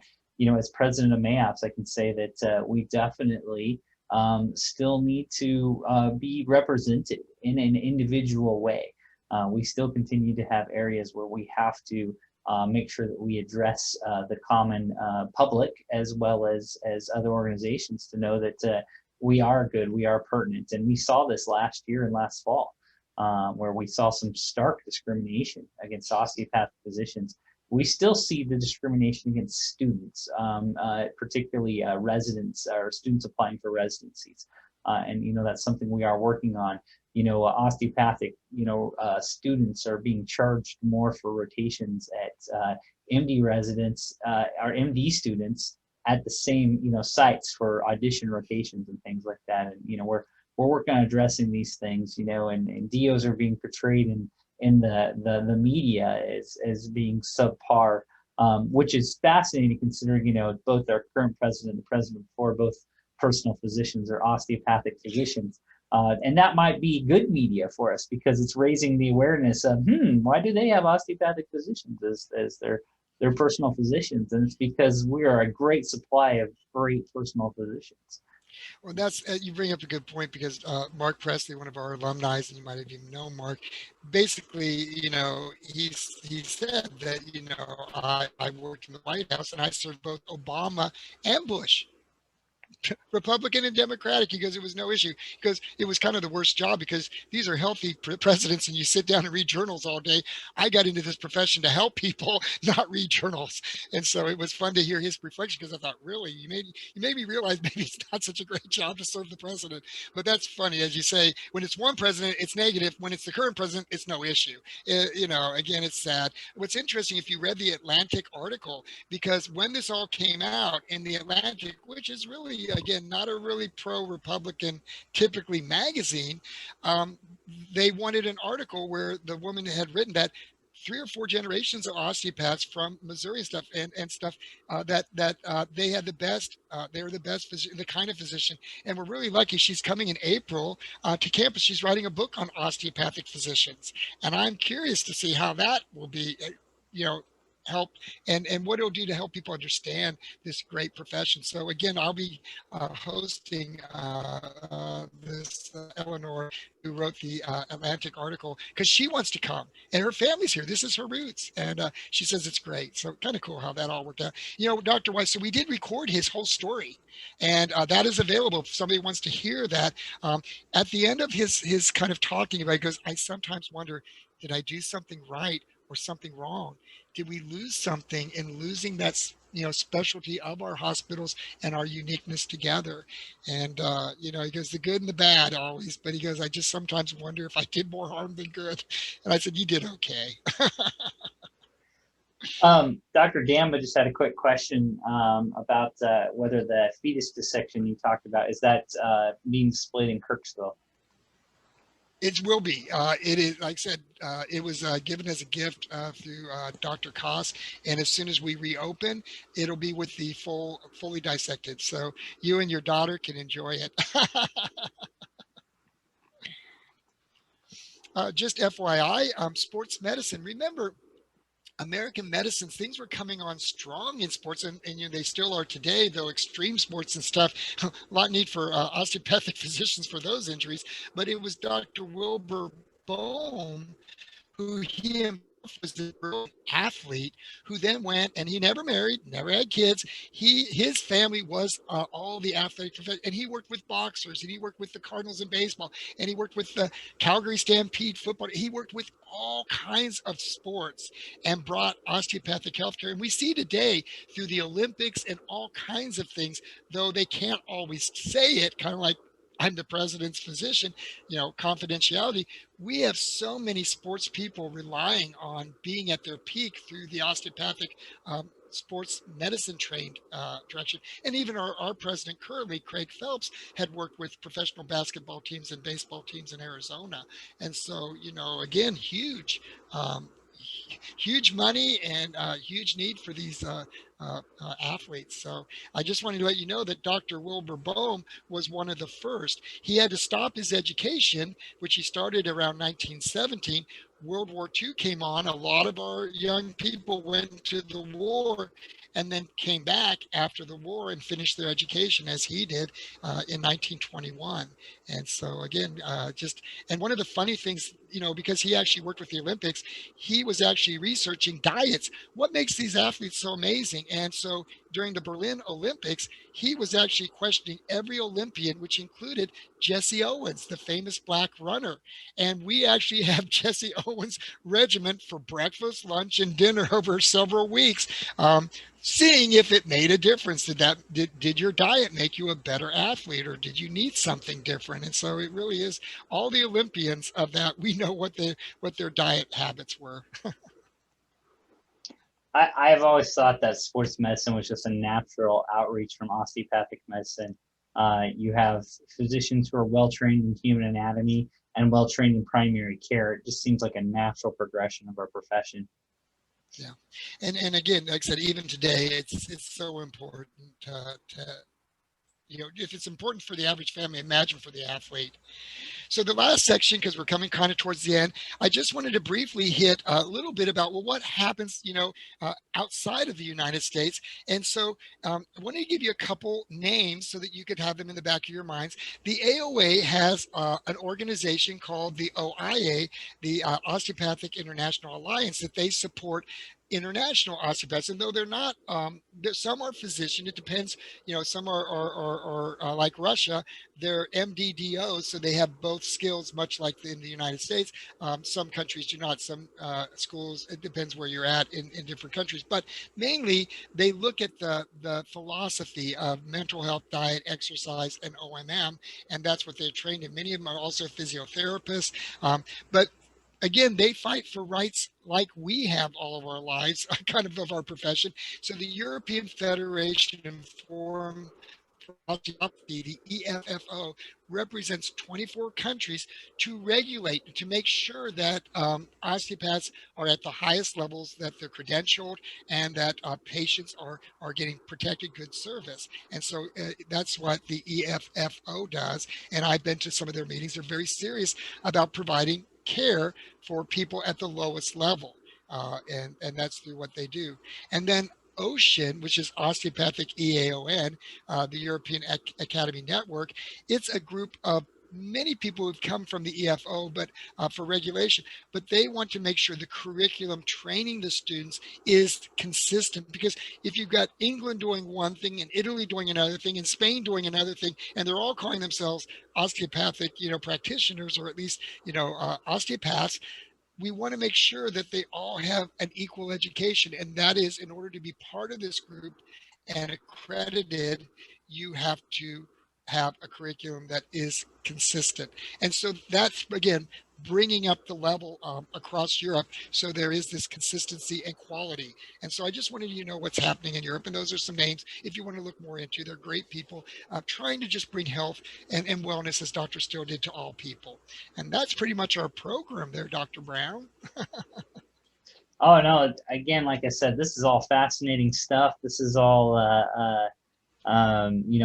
As president of MAOPS, I can say that we definitely still need to be represented in an individual way. We still continue to have areas where we have to make sure that we address the common public as well as other organizations to know that we are good, we are pertinent. And we saw this last year and last fall, where we saw some stark discrimination against osteopathic physicians. We still see the discrimination against students, particularly residents or students applying for residencies. And that's something we are working on. Osteopathic, students are being charged more for rotations at MD residents or MD students at the same, sites for audition rotations and things like that. And, we're working on addressing these things, and DOs are being portrayed in the media as being subpar, which is fascinating considering, both our current president and the president before, both personal physicians or osteopathic physicians. And that might be good media for us because it's raising the awareness of, why do they have osteopathic physicians as their personal physicians? And it's because we are a great supply of great personal physicians. Well, that's you bring up a good point because Mark Presley, one of our alumni, and you might have even known Mark, basically, he said that I worked in the White House and I served both Obama and Bush. Republican and Democratic. He goes, it was no issue. Because it was kind of the worst job because these are healthy presidents and you sit down and read journals all day. I got into this profession to help people, not read journals. And so it was fun to hear his reflection because I thought, really, you made me realize maybe it's not such a great job to serve the president. But that's funny, as you say, when it's one president, it's negative. When it's the current president, it's no issue. Again, it's sad. What's interesting, if you read the Atlantic article, because when this all came out in the Atlantic, which is really, again, not a really pro-Republican, typically magazine, um, they wanted an article where the woman had written that three or four generations of osteopaths from Missouri and stuff and stuff that they had the best. They were the best, the kind of physician, and we're really lucky. She's coming in April to campus. She's writing a book on osteopathic physicians, and I'm curious to see how that will be. You know, help and what it'll do to help people understand this great profession. So again, I'll be hosting this Eleanor, who wrote the Atlantic article, because she wants to come and her family's here. This is her roots, and she says it's great. So kind of cool how that all worked out. Dr. Weiss. So we did record his whole story, and that is available if somebody wants to hear that. At the end of his kind of talking about, it, he goes, I sometimes wonder, did I do something right or something wrong? Did we lose something in losing that specialty of our hospitals and our uniqueness together? And he goes, the good and the bad always, but he goes, I just sometimes wonder if I did more harm than good. And I said, you did okay. Dr. Gamba just had a quick question about whether the fetus dissection you talked about, is that being displayed in Kirksville? It will be. It is, like I said, it was given as a gift through Dr. Koss, and as soon as we reopen, it'll be with the fully dissected. So you and your daughter can enjoy it. Just FYI, sports medicine. Remember, American medicine, things were coming on strong in sports, and they still are today, though extreme sports and stuff. A lot need for osteopathic physicians for those injuries. But it was Dr. Wilbur Bohm, who he himself was the athlete, who then went, and he never married, never had kids. His family was all the athletic profession, and he worked with boxers, and he worked with the Cardinals in baseball, and he worked with the Calgary Stampede football. He worked with all kinds of sports and brought osteopathic healthcare. And we see today through the Olympics and all kinds of things, though they can't always say it, kind of like I'm the president's physician, confidentiality. We have so many sports people relying on being at their peak through the osteopathic sports medicine trained direction. And even our president currently, Craig Phelps, had worked with professional basketball teams and baseball teams in Arizona. And so, again, huge money and huge need for these athletes. So I just wanted to let you know that Dr. Wilbur Bohm was one of the first. He had to stop his education, which he started around 1917. World War II came on. A lot of our young people went to the war and then came back after the war and finished their education as he did in 1921. And so again, and one of the funny things, because he actually worked with the Olympics, he was actually researching diets. What makes these athletes so amazing? And so during the Berlin Olympics, he was actually questioning every Olympian, which included Jesse Owens, the famous black runner. And we actually have Jesse Owens' regimen for breakfast, lunch, and dinner over several weeks, seeing if it made a difference. Did your diet make you a better athlete, or did you need something different? And so it really is all the Olympians of that. We know what their diet habits were. I've always thought that sports medicine was just a natural outreach from osteopathic medicine. You have physicians who are well trained in human anatomy and well trained in primary care. It just seems like a natural progression of our profession. Yeah, and again, like I said, even today, it's so important to if it's important for the average family, imagine for the athlete. So the last section, because we're coming kind of towards the end, I just wanted to briefly hit a little bit about, well, what happens, outside of the United States. And so I wanted to give you a couple names so that you could have them in the back of your minds. The AOA has an organization called the OIA, the Osteopathic International Alliance, that they support international osteopaths, and though they're not, some are physician. It depends. Some are like Russia, they're MDDOs, so they have both skills, much like in the United States. Some countries do not. Some schools, it depends where you're at in different countries, but mainly they look at the philosophy of mental health, diet, exercise, and OMM, and that's what they're trained in. Many of them are also physiotherapists, but again, they fight for rights like we have all of our lives, kind of our profession. So the European Federation and Forum for Osteopathy, the EFFO, represents 24 countries to regulate, to make sure that osteopaths are at the highest levels, that they're credentialed, and that patients are getting protected good service. And so that's what the EFFO does. And I've been to some of their meetings. They're very serious about providing care for people at the lowest level. And that's through what they do. And then OCEAN, which is Osteopathic EAON, the European Academy Network, it's a group of many people who've come from the EFO, but for regulation, but they want to make sure the curriculum training the students is consistent. Because if you've got England doing one thing and Italy doing another thing and Spain doing another thing, and they're all calling themselves osteopathic, practitioners, or at least, osteopaths, we want to make sure that they all have an equal education. And that is, in order to be part of this group and accredited, you have to have a curriculum that is consistent. And so that's, again, bringing up the level across Europe, so there is this consistency and quality. And so I just wanted you to know what's happening in Europe. And those are some names if you want to look more into. They're great people trying to just bring health and wellness, as Dr. Steele did, to all people. And that's pretty much our program there, Dr. Brown. Oh no! Again, like I said, this is all fascinating stuff. This is all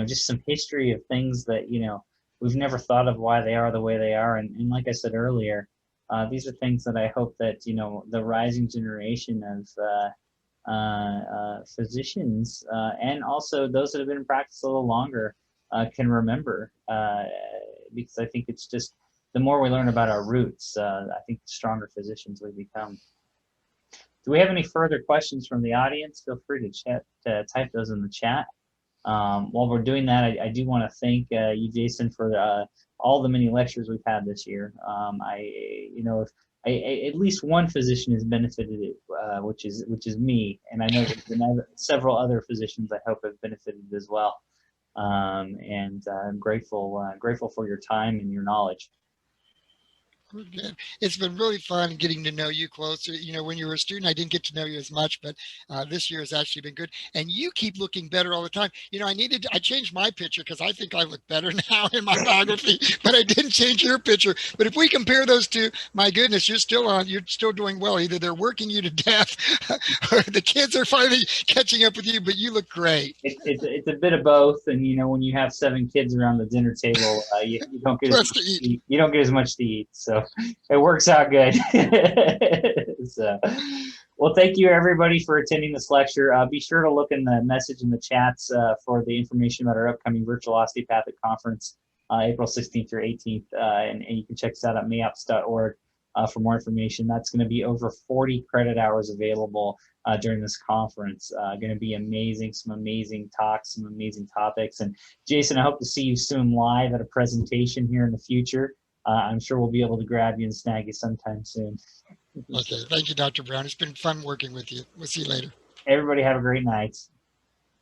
just some history of things that we've never thought of why they are the way they are. And like I said earlier, these are things that I hope that the rising generation of physicians and also those that have been in practice a little longer can remember, because I think it's just the more we learn about our roots, I think the stronger physicians we become. Do we have any further questions from the audience? Feel free to type those in the chat. While we're doing that, I do want to thank you, Jason, for all the many lectures we've had this year. At least one physician has benefited, which is me, and I know there's been several other physicians I hope have benefited as well. And I'm grateful for your time and your knowledge. It's been really fun getting to know you closer. When you were a student, I didn't get to know you as much, but this year has actually been good. And you keep looking better all the time. I changed my picture because I think I look better now in my biography, but I didn't change your picture. But if we compare those two, my goodness, you're still doing well. Either they're working you to death or the kids are finally catching up with you, but you look great. It's a bit of both. And, when you have 7 kids around the dinner table, you don't get you don't get as much to eat. So it works out good. So, well, thank you everybody for attending this lecture. Be sure to look in the message in the chats for the information about our upcoming virtual osteopathic conference, April 16th through 18th. And you can check us out at mayops.org for more information. That's going to be over 40 credit hours available during this conference. Going to be amazing, some amazing talks, some amazing topics. And Jason, I hope to see you soon live at a presentation here in the future. I'm sure we'll be able to grab you and snag you sometime soon. Okay, thank you, Dr. Brown. It's been fun working with you. We'll see you later. Everybody have a great night.